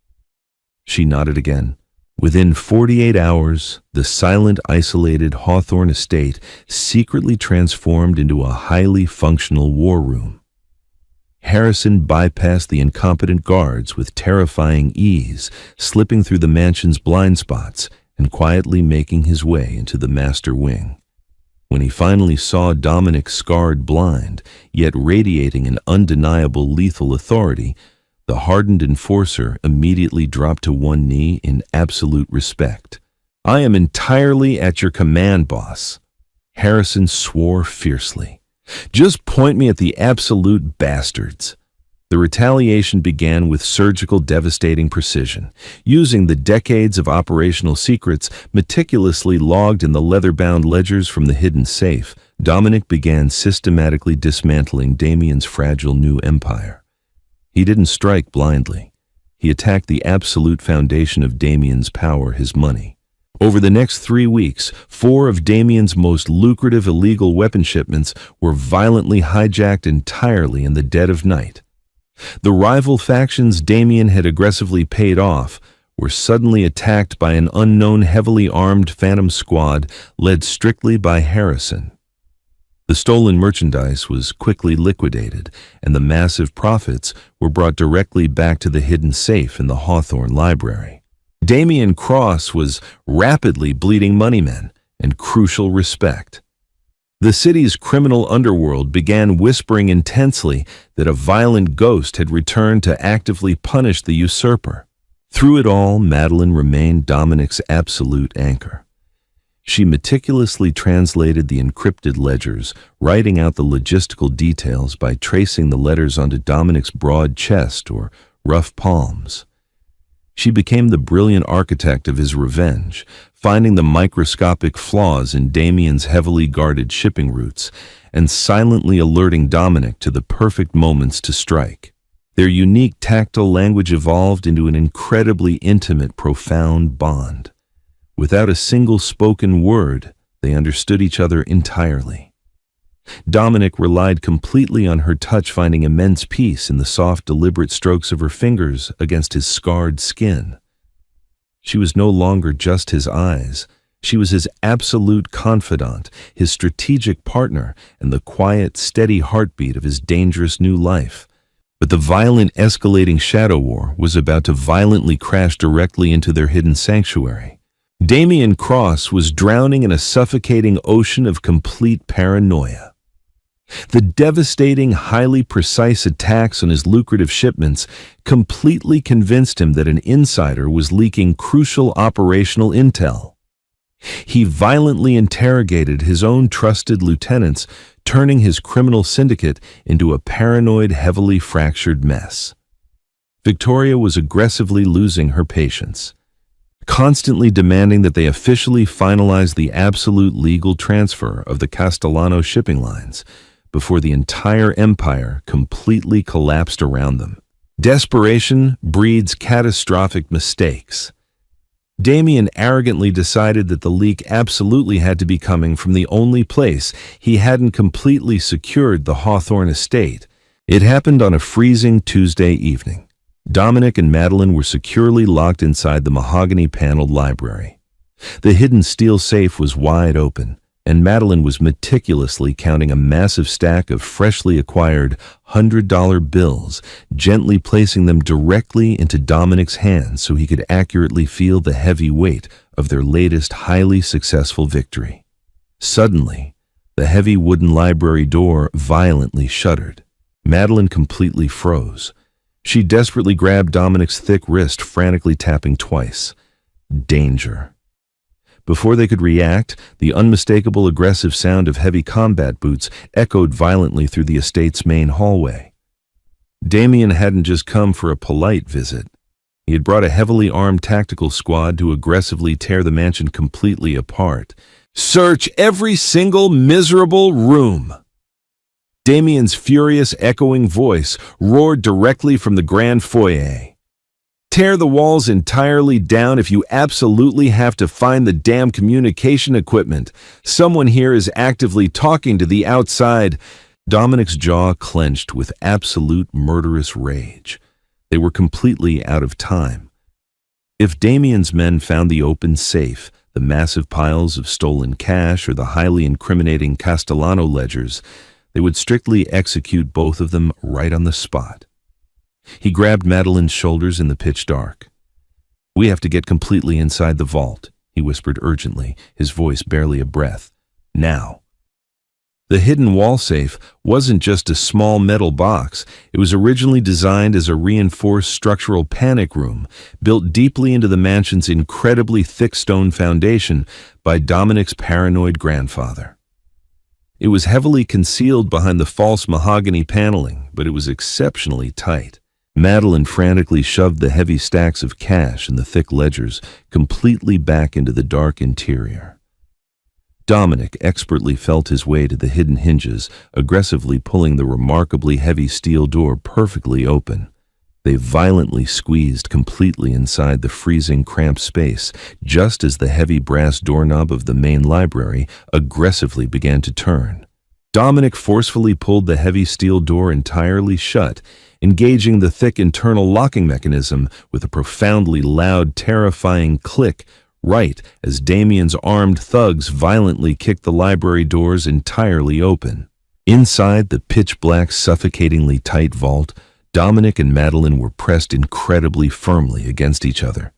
She nodded again. Within 48 hours, the silent, isolated Hawthorne estate secretly transformed into a highly functional war room. Harrison bypassed the incompetent guards with terrifying ease, slipping through the mansion's blind spots and quietly making his way into the master wing. When he finally saw Dominic scarred blind, yet radiating an undeniable lethal authority, the hardened enforcer immediately dropped to one knee in absolute respect. "I am entirely at your command, boss." Harrison swore fiercely. "Just point me at the absolute bastards." The retaliation began with surgical, devastating precision. Using the decades of operational secrets meticulously logged in the leather-bound ledgers from the hidden safe, Dominic began systematically dismantling Damien's fragile new empire. He didn't strike blindly. He attacked the absolute foundation of Damien's power, his money. Over the next 3 weeks, 4 of Damien's most lucrative illegal weapon shipments were violently hijacked entirely in the dead of night. The rival factions Damien had aggressively paid off were suddenly attacked by an unknown heavily armed phantom squad led strictly by Harrison. The stolen merchandise was quickly liquidated, and the massive profits were brought directly back to the hidden safe in the Hawthorne Library. Damien Cross was rapidly bleeding moneymen and crucial respect. The city's criminal underworld began whispering intensely that a violent ghost had returned to actively punish the usurper. Through it all, Madeline remained Dominic's absolute anchor. She meticulously translated the encrypted ledgers, writing out the logistical details by tracing the letters onto Dominic's broad chest or rough palms. She became the brilliant architect of his revenge, finding the microscopic flaws in Damien's heavily guarded shipping routes and silently alerting Dominic to the perfect moments to strike. Their unique tactile language evolved into an incredibly intimate, profound bond. Without a single spoken word, they understood each other entirely. Dominic relied completely on her touch, finding immense peace in the soft, deliberate strokes of her fingers against his scarred skin. She was no longer just his eyes. She was his absolute confidant, his strategic partner, and the quiet, steady heartbeat of his dangerous new life. But the violent, escalating shadow war was about to violently crash directly into their hidden sanctuary. Damien Cross was drowning in a suffocating ocean of complete paranoia. The devastating, highly precise attacks on his lucrative shipments completely convinced him that an insider was leaking crucial operational intel. He violently interrogated his own trusted lieutenants, turning his criminal syndicate into a paranoid, heavily fractured mess. Victoria was aggressively losing her patience, constantly demanding that they officially finalize the absolute legal transfer of the Castellano shipping lines before the entire empire completely collapsed around them. Desperation breeds catastrophic mistakes. Damien arrogantly decided that the leak absolutely had to be coming from the only place he hadn't completely secured the Hawthorne estate. It happened on a freezing Tuesday evening. Dominic and Madeline were securely locked inside the mahogany-paneled library. The hidden steel safe was wide open, and Madeline was meticulously counting a massive stack of freshly acquired $100 bills, gently placing them directly into Dominic's hands so he could accurately feel the heavy weight of their latest highly successful victory. Suddenly, the heavy wooden library door violently shuddered. Madeline completely froze. She desperately grabbed Dominic's thick wrist, frantically tapping twice. Danger. Before they could react, the unmistakable aggressive sound of heavy combat boots echoed violently through the estate's main hallway. Damien hadn't just come for a polite visit. He had brought a heavily armed tactical squad to aggressively tear the mansion completely apart. "Search every single miserable room!" Damien's furious, echoing voice roared directly from the grand foyer. "Tear the walls entirely down if you absolutely have to find the damn communication equipment. Someone here is actively talking to the outside." Dominic's jaw clenched with absolute murderous rage. They were completely out of time. If Damien's men found the open safe, the massive piles of stolen cash, or the highly incriminating Castellano ledgers, they would strictly execute both of them right on the spot. He grabbed Madeline's shoulders in the pitch dark. "We have to get completely inside the vault," he whispered urgently, his voice barely a breath. "Now." The hidden wall safe wasn't just a small metal box. It was originally designed as a reinforced structural panic room, built deeply into the mansion's incredibly thick stone foundation by Dominic's paranoid grandfather. It was heavily concealed behind the false mahogany paneling, but it was exceptionally tight. Madeline frantically shoved the heavy stacks of cash and the thick ledgers completely back into the dark interior. Dominic expertly felt his way to the hidden hinges, aggressively pulling the remarkably heavy steel door perfectly open. They violently squeezed completely inside the freezing, cramped space, just as the heavy brass doorknob of the main library aggressively began to turn. Dominic forcefully pulled the heavy steel door entirely shut, engaging the thick internal locking mechanism with a profoundly loud, terrifying click, right as Damien's armed thugs violently kicked the library doors entirely open. Inside the pitch-black, suffocatingly tight vault, Dominic and Madeline were pressed incredibly firmly against each other.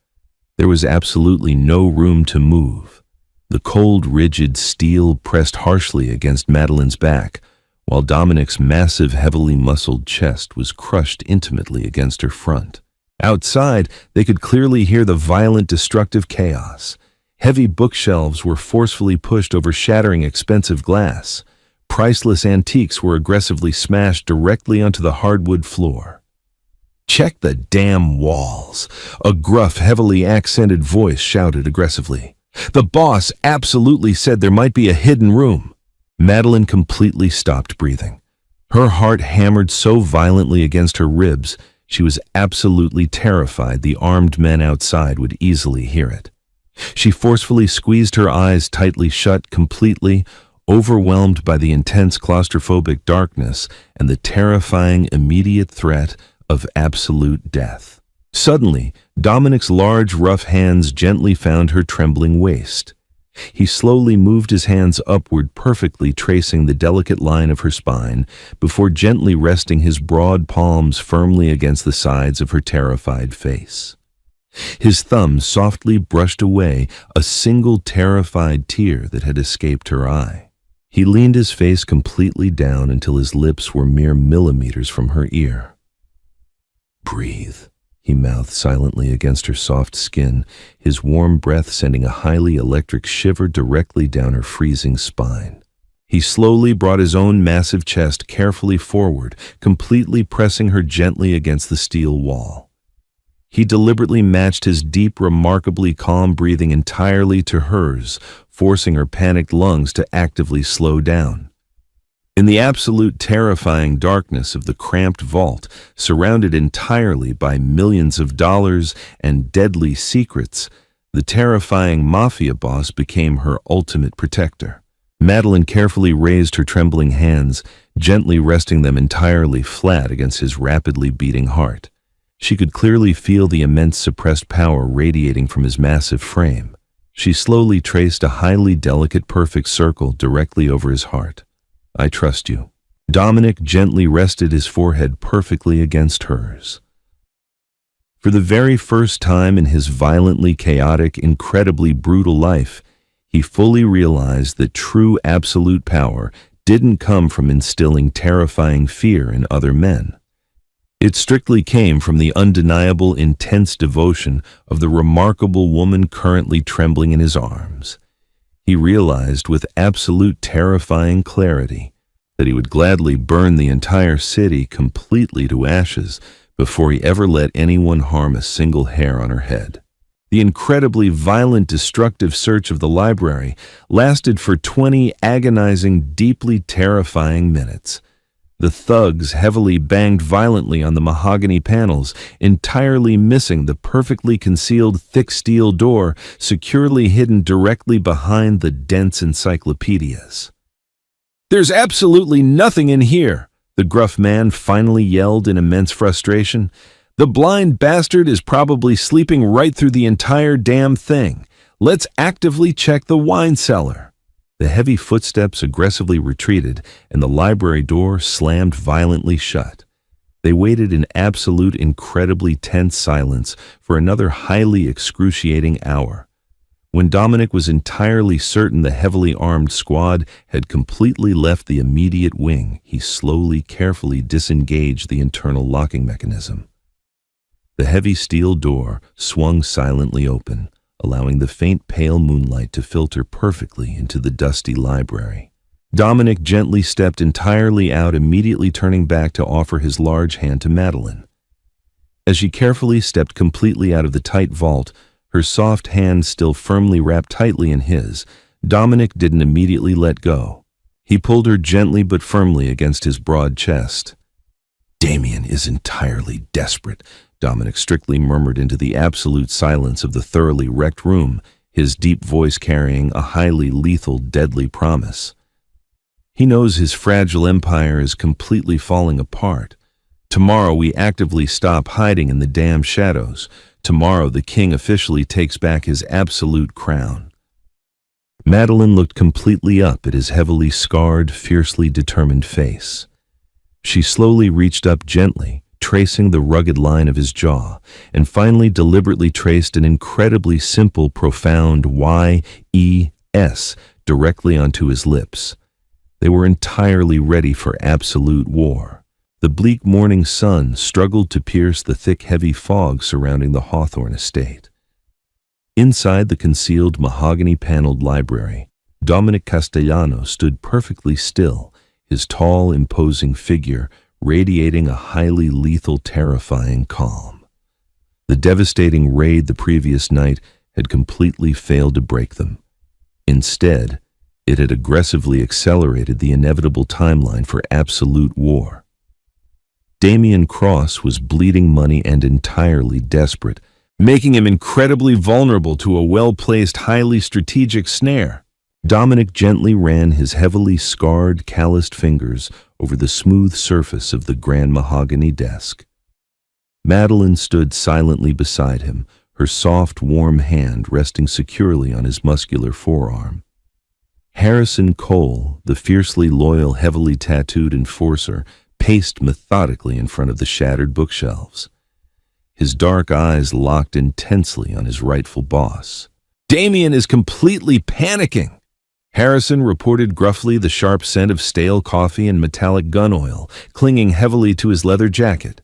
There was absolutely no room to move. The cold, rigid steel pressed harshly against Madeline's back, while Dominic's massive, heavily muscled chest was crushed intimately against her front. Outside, they could clearly hear the violent, destructive chaos. Heavy bookshelves were forcefully pushed over shattering expensive glass. Priceless antiques were aggressively smashed directly onto the hardwood floor. "Check the damn walls," a gruff, heavily accented voice shouted aggressively. "The boss absolutely said there might be a hidden room." Madeline completely stopped breathing. Her heart hammered so violently against her ribs, she was absolutely terrified the armed men outside would easily hear it. She forcefully squeezed her eyes tightly shut, completely overwhelmed by the intense claustrophobic darkness and the terrifying immediate threat of absolute death. Suddenly, Dominic's large, rough hands gently found her trembling waist. He slowly moved his hands upward, perfectly tracing the delicate line of her spine, before gently resting his broad palms firmly against the sides of her terrified face. His thumbs softly brushed away a single terrified tear that had escaped her eye. He leaned his face completely down until his lips were mere millimeters from her ear. "Breathe," he mouthed silently against her soft skin, his warm breath sending a highly electric shiver directly down her freezing spine. He slowly brought his own massive chest carefully forward, completely pressing her gently against the steel wall. He deliberately matched his deep, remarkably calm breathing entirely to hers, forcing her panicked lungs to actively slow down. In the absolute terrifying darkness of the cramped vault, surrounded entirely by millions of dollars and deadly secrets, the terrifying Mafia Boss became her ultimate protector. Madeline carefully raised her trembling hands, gently resting them entirely flat against his rapidly beating heart. She could clearly feel the immense suppressed power radiating from his massive frame. She slowly traced a highly delicate, perfect circle directly over his heart. "I trust you." Dominic gently rested his forehead perfectly against hers. For the very first time in his violently chaotic, incredibly brutal life, he fully realized that true absolute power didn't come from instilling terrifying fear in other men. It strictly came from the undeniable, intense devotion of the remarkable woman currently trembling in his arms. He realized with absolute terrifying clarity that he would gladly burn the entire city completely to ashes before he ever let anyone harm a single hair on her head. The incredibly violent, destructive search of the library lasted for 20 agonizing, deeply terrifying minutes. The thugs heavily banged violently on the mahogany panels, entirely missing the perfectly concealed thick steel door securely hidden directly behind the dense encyclopedias. "There's absolutely nothing in here," the gruff man finally yelled in immense frustration. "The blind bastard is probably sleeping right through the entire damn thing. Let's actively check the wine cellar." The heavy footsteps aggressively retreated, and the library door slammed violently shut. They waited in absolute, incredibly tense silence for another highly excruciating hour. When Dominic was entirely certain the heavily armed squad had completely left the immediate wing, he slowly, carefully disengaged the internal locking mechanism. The heavy steel door swung silently open, allowing the faint pale moonlight to filter perfectly into the dusty library. Dominic gently stepped entirely out, immediately turning back to offer his large hand to Madeline. As she carefully stepped completely out of the tight vault, her soft hand still firmly wrapped tightly in his, Dominic didn't immediately let go. He pulled her gently but firmly against his broad chest. "Damien is entirely desperate," Dominic strictly murmured into the absolute silence of the thoroughly wrecked room, his deep voice carrying a highly lethal, deadly promise. "He knows his fragile empire is completely falling apart. Tomorrow we actively stop hiding in the damn shadows. Tomorrow the king officially takes back his absolute crown." Madeline looked completely up at his heavily scarred, fiercely determined face. She slowly reached up gently, tracing the rugged line of his jaw, and finally deliberately traced an incredibly simple, profound Y-E-S directly onto his lips. They were entirely ready for absolute war. The bleak morning sun struggled to pierce the thick, heavy fog surrounding the Hawthorne estate. Inside the concealed mahogany-paneled library, Dominic Castellano stood perfectly still, his tall, imposing figure radiating a highly lethal, terrifying calm. The devastating raid the previous night had completely failed to break them. Instead, it had aggressively accelerated the inevitable timeline for absolute war. Damien Cross was bleeding money and entirely desperate, making him incredibly vulnerable to a well-placed, highly strategic snare. Dominic gently ran his heavily scarred, calloused fingers over the smooth surface of the grand mahogany desk. Madeline stood silently beside him, her soft, warm hand resting securely on his muscular forearm. Harrison Cole, the fiercely loyal, heavily tattooed enforcer, paced methodically in front of the shattered bookshelves. His dark eyes locked intensely on his rightful boss. "Damien is completely panicking," Harrison reported gruffly, the sharp scent of stale coffee and metallic gun oil clinging heavily to his leather jacket.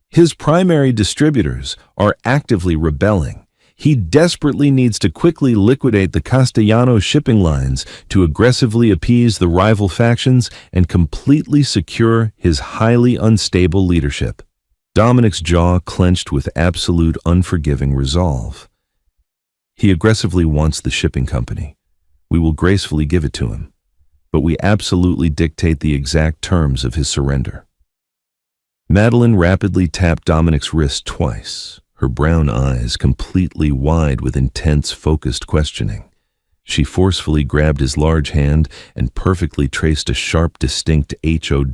"His primary distributors are actively rebelling. He desperately needs to quickly liquidate the Castellano shipping lines to aggressively appease the rival factions and completely secure his highly unstable leadership." Dominic's jaw clenched with absolute unforgiving resolve. "He aggressively wants the shipping company. We will gracefully give it to him, but we absolutely dictate the exact terms of his surrender." Madeline rapidly tapped Dominic's wrist twice, her brown eyes completely wide with intense, focused questioning. She forcefully grabbed his large hand and perfectly traced a sharp, distinct HOW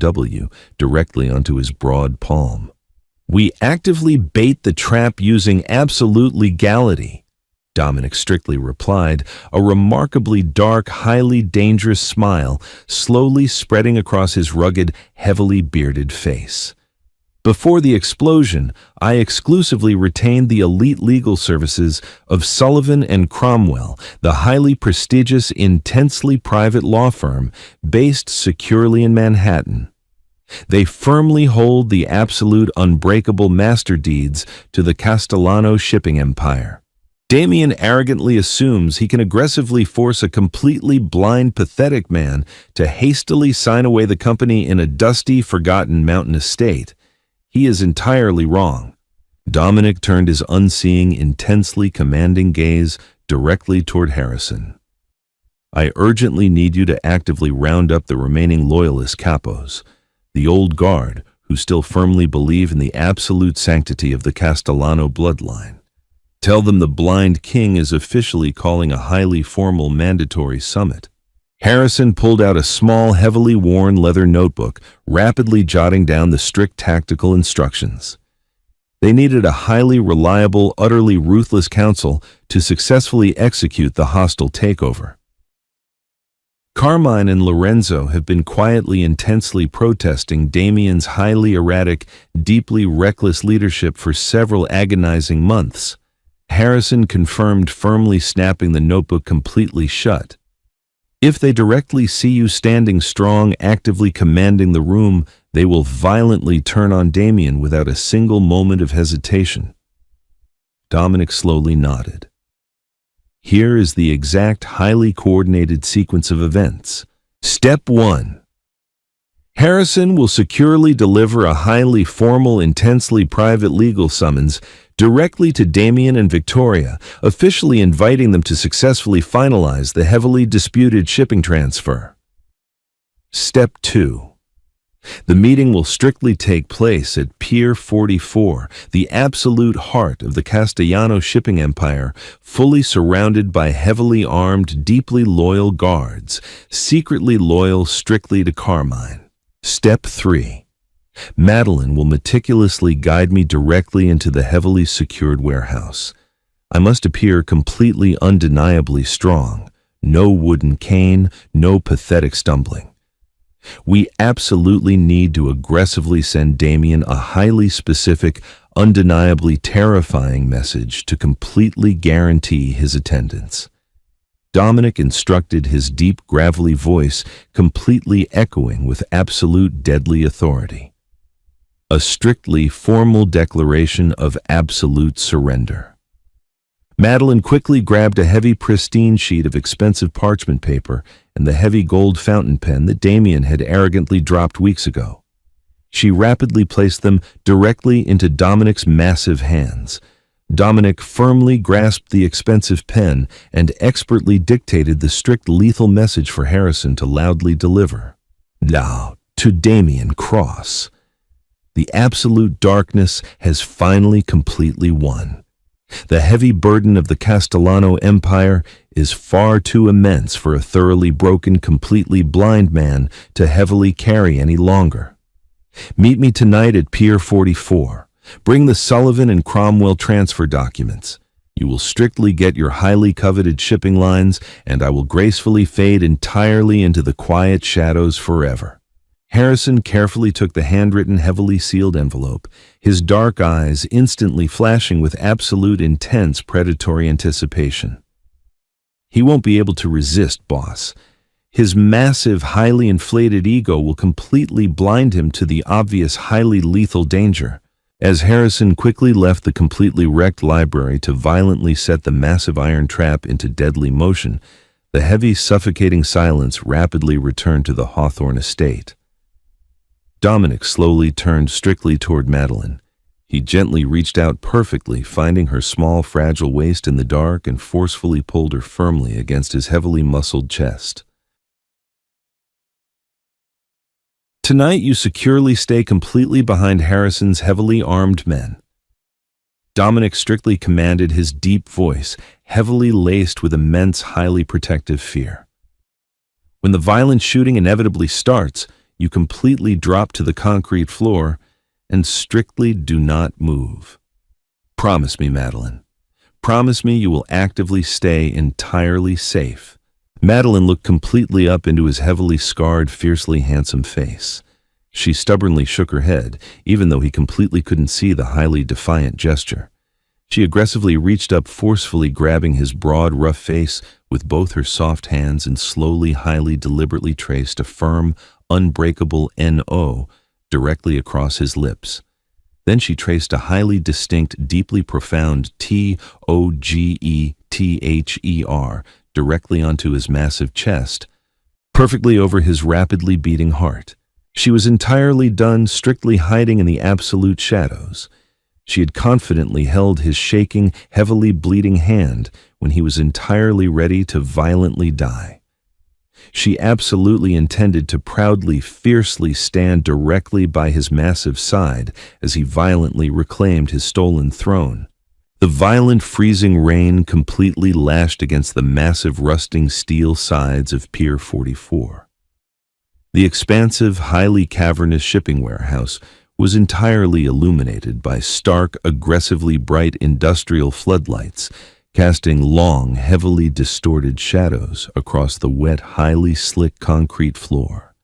directly onto his broad palm. "We actively bait the trap using absolute legality," Dominic strictly replied, a remarkably dark, highly dangerous smile slowly spreading across his rugged, heavily bearded face. "Before the explosion, I exclusively retained the elite legal services of Sullivan and Cromwell, the highly prestigious, intensely private law firm based securely in Manhattan. They firmly hold the absolute unbreakable master deeds to the Castellano shipping empire. Damien arrogantly assumes he can aggressively force a completely blind, pathetic man to hastily sign away the company in a dusty, forgotten mountain estate. He is entirely wrong." Dominic turned his unseeing, intensely commanding gaze directly toward Harrison. "I urgently need you to actively round up the remaining loyalist capos, the old guard who still firmly believe in the absolute sanctity of the Castellano bloodline. Tell them the blind king is officially calling a highly formal mandatory summit." Harrison pulled out a small, heavily worn leather notebook, rapidly jotting down the strict tactical instructions. They needed a highly reliable, utterly ruthless council to successfully execute the hostile takeover. Carmine and Lorenzo have been quietly, intensely protesting Damien's highly erratic, deeply reckless leadership for several agonizing months. Harrison confirmed, firmly snapping the notebook completely shut. "If they directly see you standing strong, actively commanding the room, they will violently turn on Damien without a single moment of hesitation." Dominic slowly nodded. "Here is the exact, highly coordinated sequence of events," Step 1. Harrison will securely deliver a highly formal, intensely private legal summons directly to Damien and Victoria, officially inviting them to successfully finalize the heavily disputed shipping transfer. Step 2. The meeting will strictly take place at Pier 44, the absolute heart of the Castellano shipping empire, fully surrounded by heavily armed, deeply loyal guards, secretly loyal strictly to Carmine. Step 3. Madeline will meticulously guide me directly into the heavily secured warehouse. I must appear completely undeniably strong. No wooden cane, no pathetic stumbling. We absolutely need to aggressively send Damien a highly specific, undeniably terrifying message to completely guarantee his attendance. Dominic instructed, his deep, gravelly voice completely echoing with absolute deadly authority. A strictly formal declaration of absolute surrender. Madeline quickly grabbed a heavy, pristine sheet of expensive parchment paper and the heavy gold fountain pen that Damien had arrogantly dropped weeks ago. She rapidly placed them directly into Dominic's massive hands. Dominic firmly grasped the expensive pen and expertly dictated the strict lethal message for Harrison to loudly deliver. Now, to Damien Cross. The absolute darkness has finally completely won. The heavy burden of the Castellano Empire is far too immense for a thoroughly broken, completely blind man to heavily carry any longer. Meet me tonight at Pier 44. Bring the Sullivan and Cromwell transfer documents. You will strictly get your highly coveted shipping lines, and I will gracefully fade entirely into the quiet shadows forever. Harrison carefully took the handwritten, heavily sealed envelope, his dark eyes instantly flashing with absolute intense predatory anticipation. He won't be able to resist, boss. His massive, highly inflated ego will completely blind him to the obvious, highly lethal danger. As Harrison quickly left the completely wrecked library to violently set the massive iron trap into deadly motion, the heavy, suffocating silence rapidly returned to the Hawthorne estate. Dominic slowly turned strictly toward Madeline. He gently reached out perfectly, finding her small, fragile waist in the dark, and forcefully pulled her firmly against his heavily muscled chest. Tonight you securely stay completely behind Harrison's heavily armed men. Dominic strictly commanded, his deep voice heavily laced with immense, highly protective fear. When the violent shooting inevitably starts, you completely drop to the concrete floor and strictly do not move. Promise me, Madeline. Promise me you will actively stay entirely safe. Madeline looked completely up into his heavily scarred, fiercely handsome face. She stubbornly shook her head, even though he completely couldn't see the highly defiant gesture. She aggressively reached up, forcefully grabbing his broad, rough face with both her soft hands, and slowly, highly deliberately traced a firm, unbreakable N-O directly across his lips. Then she traced a highly distinct, deeply profound T-O-G-E-T-H-E-R directly onto his massive chest, perfectly over his rapidly beating heart. She was entirely done, strictly hiding in the absolute shadows. She had confidently held his shaking, heavily bleeding hand when he was entirely ready to violently die. She absolutely intended to proudly, fiercely stand directly by his massive side as he violently reclaimed his stolen throne. The violent, freezing rain completely lashed against the massive, rusting steel sides of Pier 44. The expansive, highly cavernous shipping warehouse was entirely illuminated by stark, aggressively bright industrial floodlights, casting long, heavily distorted shadows across the wet, highly slick concrete floor.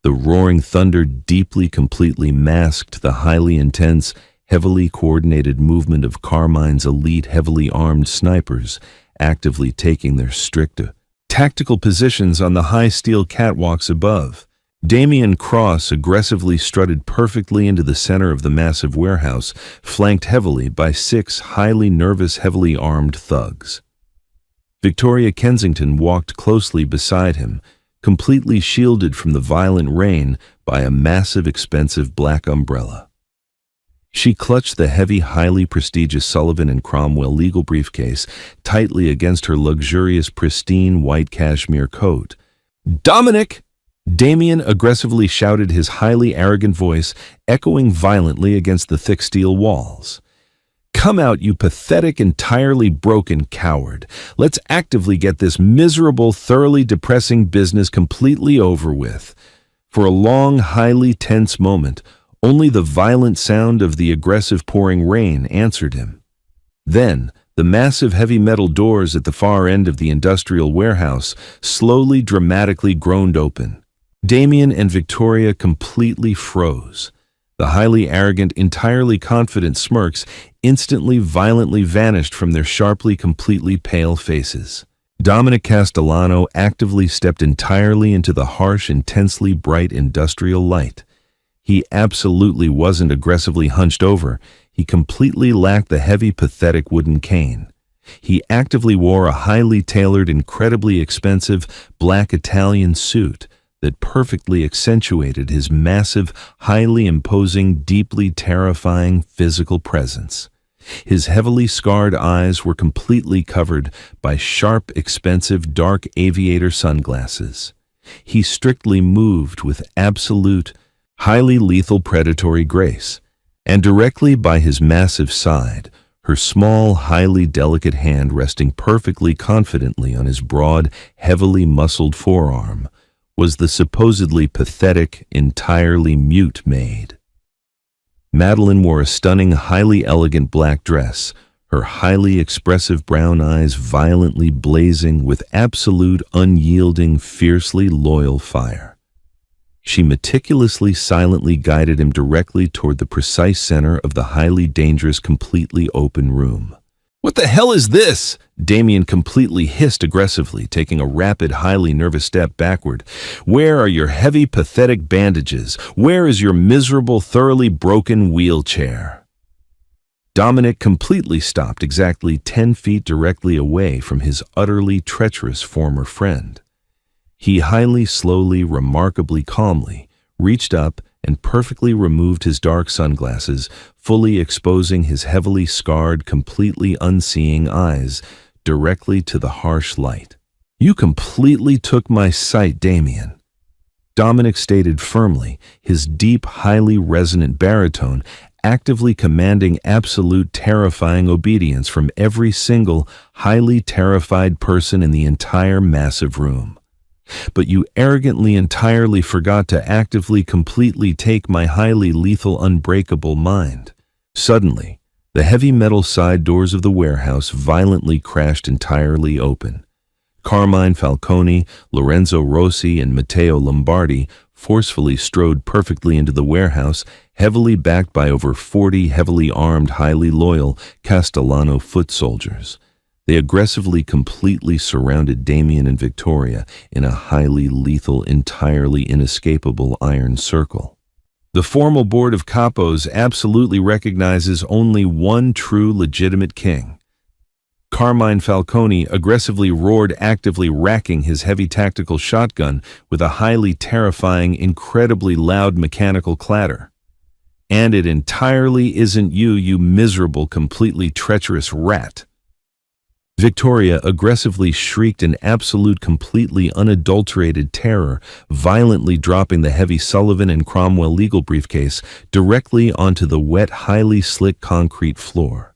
The roaring thunder deeply, completely masked the highly intense, heavily coordinated movement of Carmine's elite, heavily armed snipers, actively taking their strict, tactical positions on the high steel catwalks above. Damien Cross aggressively strutted perfectly into the center of the massive warehouse, flanked heavily by 6 highly nervous, heavily armed thugs. Victoria Kensington walked closely beside him, completely shielded from the violent rain by a massive, expensive black umbrella. She clutched the heavy, highly prestigious Sullivan and Cromwell legal briefcase tightly against her luxurious, pristine white cashmere coat. "Dominic!" Damien aggressively shouted, his highly arrogant voice echoing violently against the thick steel walls. "Come out, you pathetic, entirely broken coward. Let's actively get this miserable, thoroughly depressing business completely over with." For a long, highly tense moment, only the violent sound of the aggressive pouring rain answered him. Then, the massive heavy metal doors at the far end of the industrial warehouse slowly, dramatically groaned open. Damien and Victoria completely froze. The highly arrogant, entirely confident smirks instantly, violently vanished from their sharply, completely pale faces. Dominic Castellano actively stepped entirely into the harsh, intensely bright industrial light. He absolutely wasn't aggressively hunched over. He completely lacked the heavy, pathetic wooden cane. He actively wore a highly tailored, incredibly expensive black Italian suit that perfectly accentuated his massive, highly imposing, deeply terrifying physical presence. His heavily scarred eyes were completely covered by sharp, expensive, dark aviator sunglasses. He strictly moved with absolute, highly lethal predatory grace, and directly by his massive side, her small, highly delicate hand resting perfectly confidently on his broad, heavily muscled forearm, was the supposedly pathetic, entirely mute Maid. Madeline wore a stunning, highly elegant black dress, her highly expressive brown eyes violently blazing with absolute, unyielding, fiercely loyal fire. She meticulously, silently guided him directly toward the precise center of the highly dangerous, completely open room. "What the hell is this?" Damien completely hissed aggressively, taking a rapid, highly nervous step backward. "Where are your heavy, pathetic bandages? Where is your miserable, thoroughly broken wheelchair?" Dominic completely stopped exactly 10 feet directly away from his utterly treacherous former friend. He highly, slowly, remarkably calmly reached up and perfectly removed his dark sunglasses, fully exposing his heavily scarred, completely unseeing eyes directly to the harsh light. "You completely took my sight, Damien," Dominic stated firmly, his deep, highly resonant baritone actively commanding absolute, terrifying obedience from every single, highly terrified person in the entire massive room. "But you arrogantly, entirely forgot to actively, completely take my highly lethal, unbreakable mind." Suddenly, the heavy metal side doors of the warehouse violently crashed entirely open. Carmine Falcone, Lorenzo Rossi, and Matteo Lombardi forcefully strode perfectly into the warehouse, heavily backed by over 40 heavily armed, highly loyal Castellano foot soldiers. They aggressively, completely surrounded Damien and Victoria in a highly lethal, entirely inescapable iron circle. The formal board of capos absolutely recognizes only one true, legitimate king. Carmine Falcone aggressively roared, actively racking his heavy tactical shotgun with a highly terrifying, incredibly loud mechanical clatter. "And it entirely isn't you, you miserable, completely treacherous rat." Victoria aggressively shrieked in absolute, completely unadulterated terror, violently dropping the heavy Sullivan and Cromwell legal briefcase directly onto the wet, highly slick concrete floor.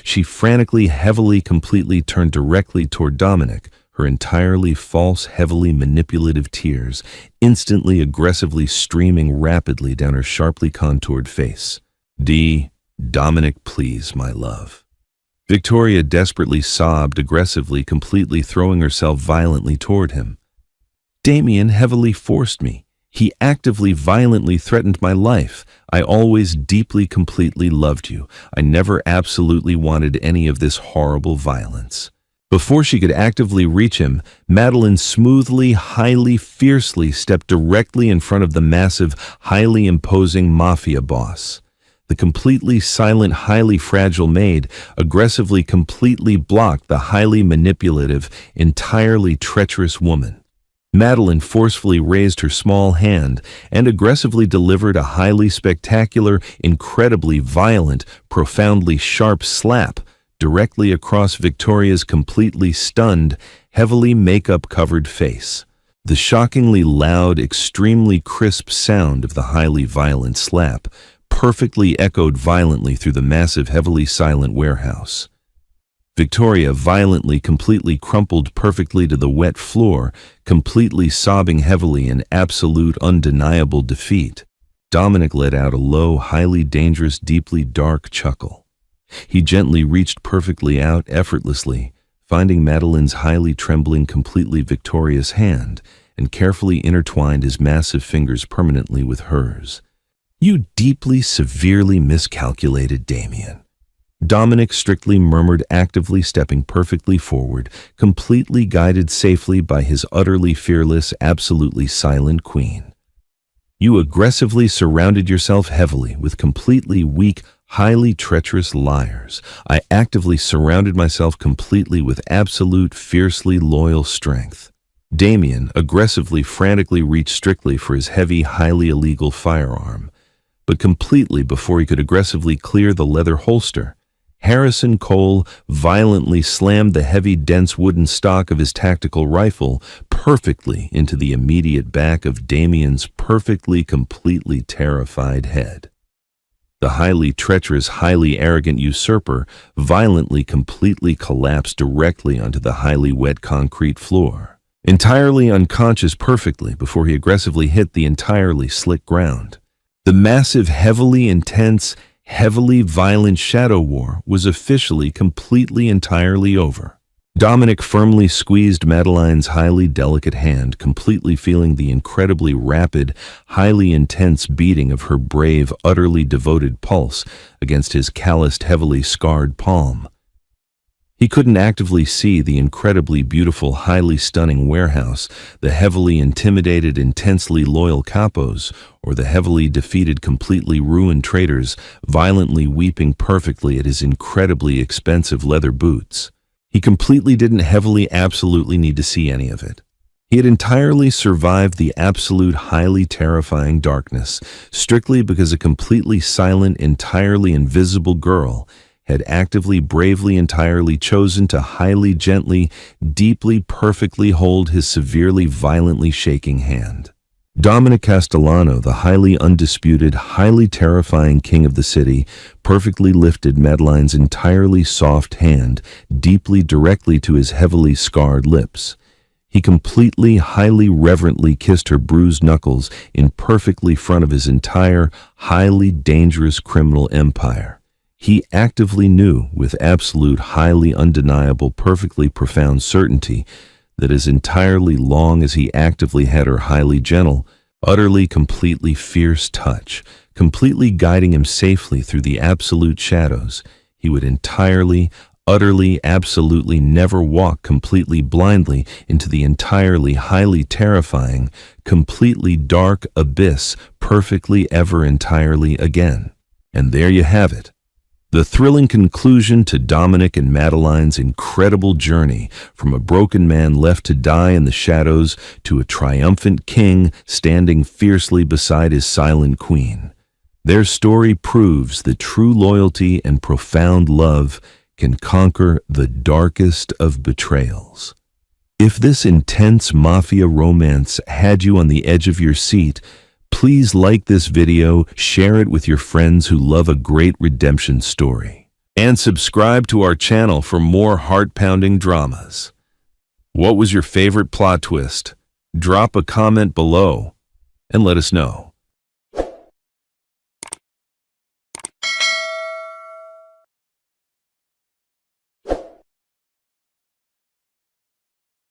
She frantically, heavily, completely turned directly toward Dominic, her entirely false, heavily manipulative tears instantly, aggressively streaming rapidly down her sharply contoured face. "Dominic, please, my love." Victoria desperately sobbed, aggressively, completely throwing herself violently toward him. "Damien heavily forced me. He actively, violently threatened my life. I always deeply, completely loved you. I never absolutely wanted any of this horrible violence." Before she could actively reach him, Madeline smoothly, highly, fiercely stepped directly in front of the massive, highly imposing Mafia Boss. The completely silent, highly fragile Maid aggressively, completely blocked the highly manipulative, entirely treacherous woman. Madeline forcefully raised her small hand and aggressively delivered a highly spectacular, incredibly violent, profoundly sharp slap directly across Victoria's completely stunned, heavily makeup-covered face. The shockingly loud, extremely crisp sound of the highly violent slap perfectly echoed violently through the massive, heavily silent warehouse. Victoria violently, completely crumpled perfectly to the wet floor, completely sobbing heavily in absolute, undeniable defeat. Dominic let out a low, highly dangerous, deeply dark chuckle. He gently reached perfectly out, effortlessly, finding Madeline's highly trembling, completely victorious hand, and carefully intertwined his massive fingers permanently with hers. "You deeply, severely miscalculated, Damien," Dominic strictly murmured, actively stepping perfectly forward, completely guided safely by his utterly fearless, absolutely silent queen. "You aggressively surrounded yourself heavily with completely weak, highly treacherous liars. I actively surrounded myself completely with absolute, fiercely loyal strength." Damien aggressively, frantically reached strictly for his heavy, highly illegal firearm, but completely before he could aggressively clear the leather holster, Harrison Cole violently slammed the heavy, dense wooden stock of his tactical rifle perfectly into the immediate back of Damien's perfectly, completely terrified head. The highly treacherous, highly arrogant usurper violently, completely collapsed directly onto the highly wet concrete floor, entirely unconscious perfectly before he aggressively hit the entirely slick ground. The massive, heavily intense, heavily violent shadow war was officially, completely, entirely over. Dominic firmly squeezed Madeline's highly delicate hand, completely feeling the incredibly rapid, highly intense beating of her brave, utterly devoted pulse against his calloused, heavily scarred palm. He couldn't actively see the incredibly beautiful, highly stunning warehouse, the heavily intimidated, intensely loyal capos, or the heavily defeated, completely ruined traders violently weeping perfectly at his incredibly expensive leather boots. He completely didn't heavily, absolutely need to see any of it. He had entirely survived the absolute, highly terrifying darkness, strictly because a completely silent, entirely invisible girl had actively, bravely, entirely chosen to highly, gently, deeply, perfectly hold his severely, violently shaking hand. Dominic Castellano, the highly undisputed, highly terrifying king of the city, perfectly lifted Madeline's entirely soft hand deeply, directly to his heavily scarred lips. He completely, highly reverently kissed her bruised knuckles in perfectly front of his entire, highly dangerous criminal empire. He actively knew, with absolute, highly undeniable, perfectly profound certainty, that as entirely long as he actively had her highly gentle, utterly, completely fierce touch, completely guiding him safely through the absolute shadows, he would entirely, utterly, absolutely never walk completely blindly into the entirely, highly terrifying, completely dark abyss perfectly ever entirely again. And there you have it. The thrilling conclusion to Dominic and Madeline's incredible journey from a broken man left to die in the shadows to a triumphant king standing fiercely beside his silent queen. Their story proves that true loyalty and profound love can conquer the darkest of betrayals. If this intense mafia romance had you on the edge of your seat, please like this video, share it with your friends who love a great redemption story, and subscribe to our channel for more heart-pounding dramas. What was your favorite plot twist? Drop a comment below and let us know.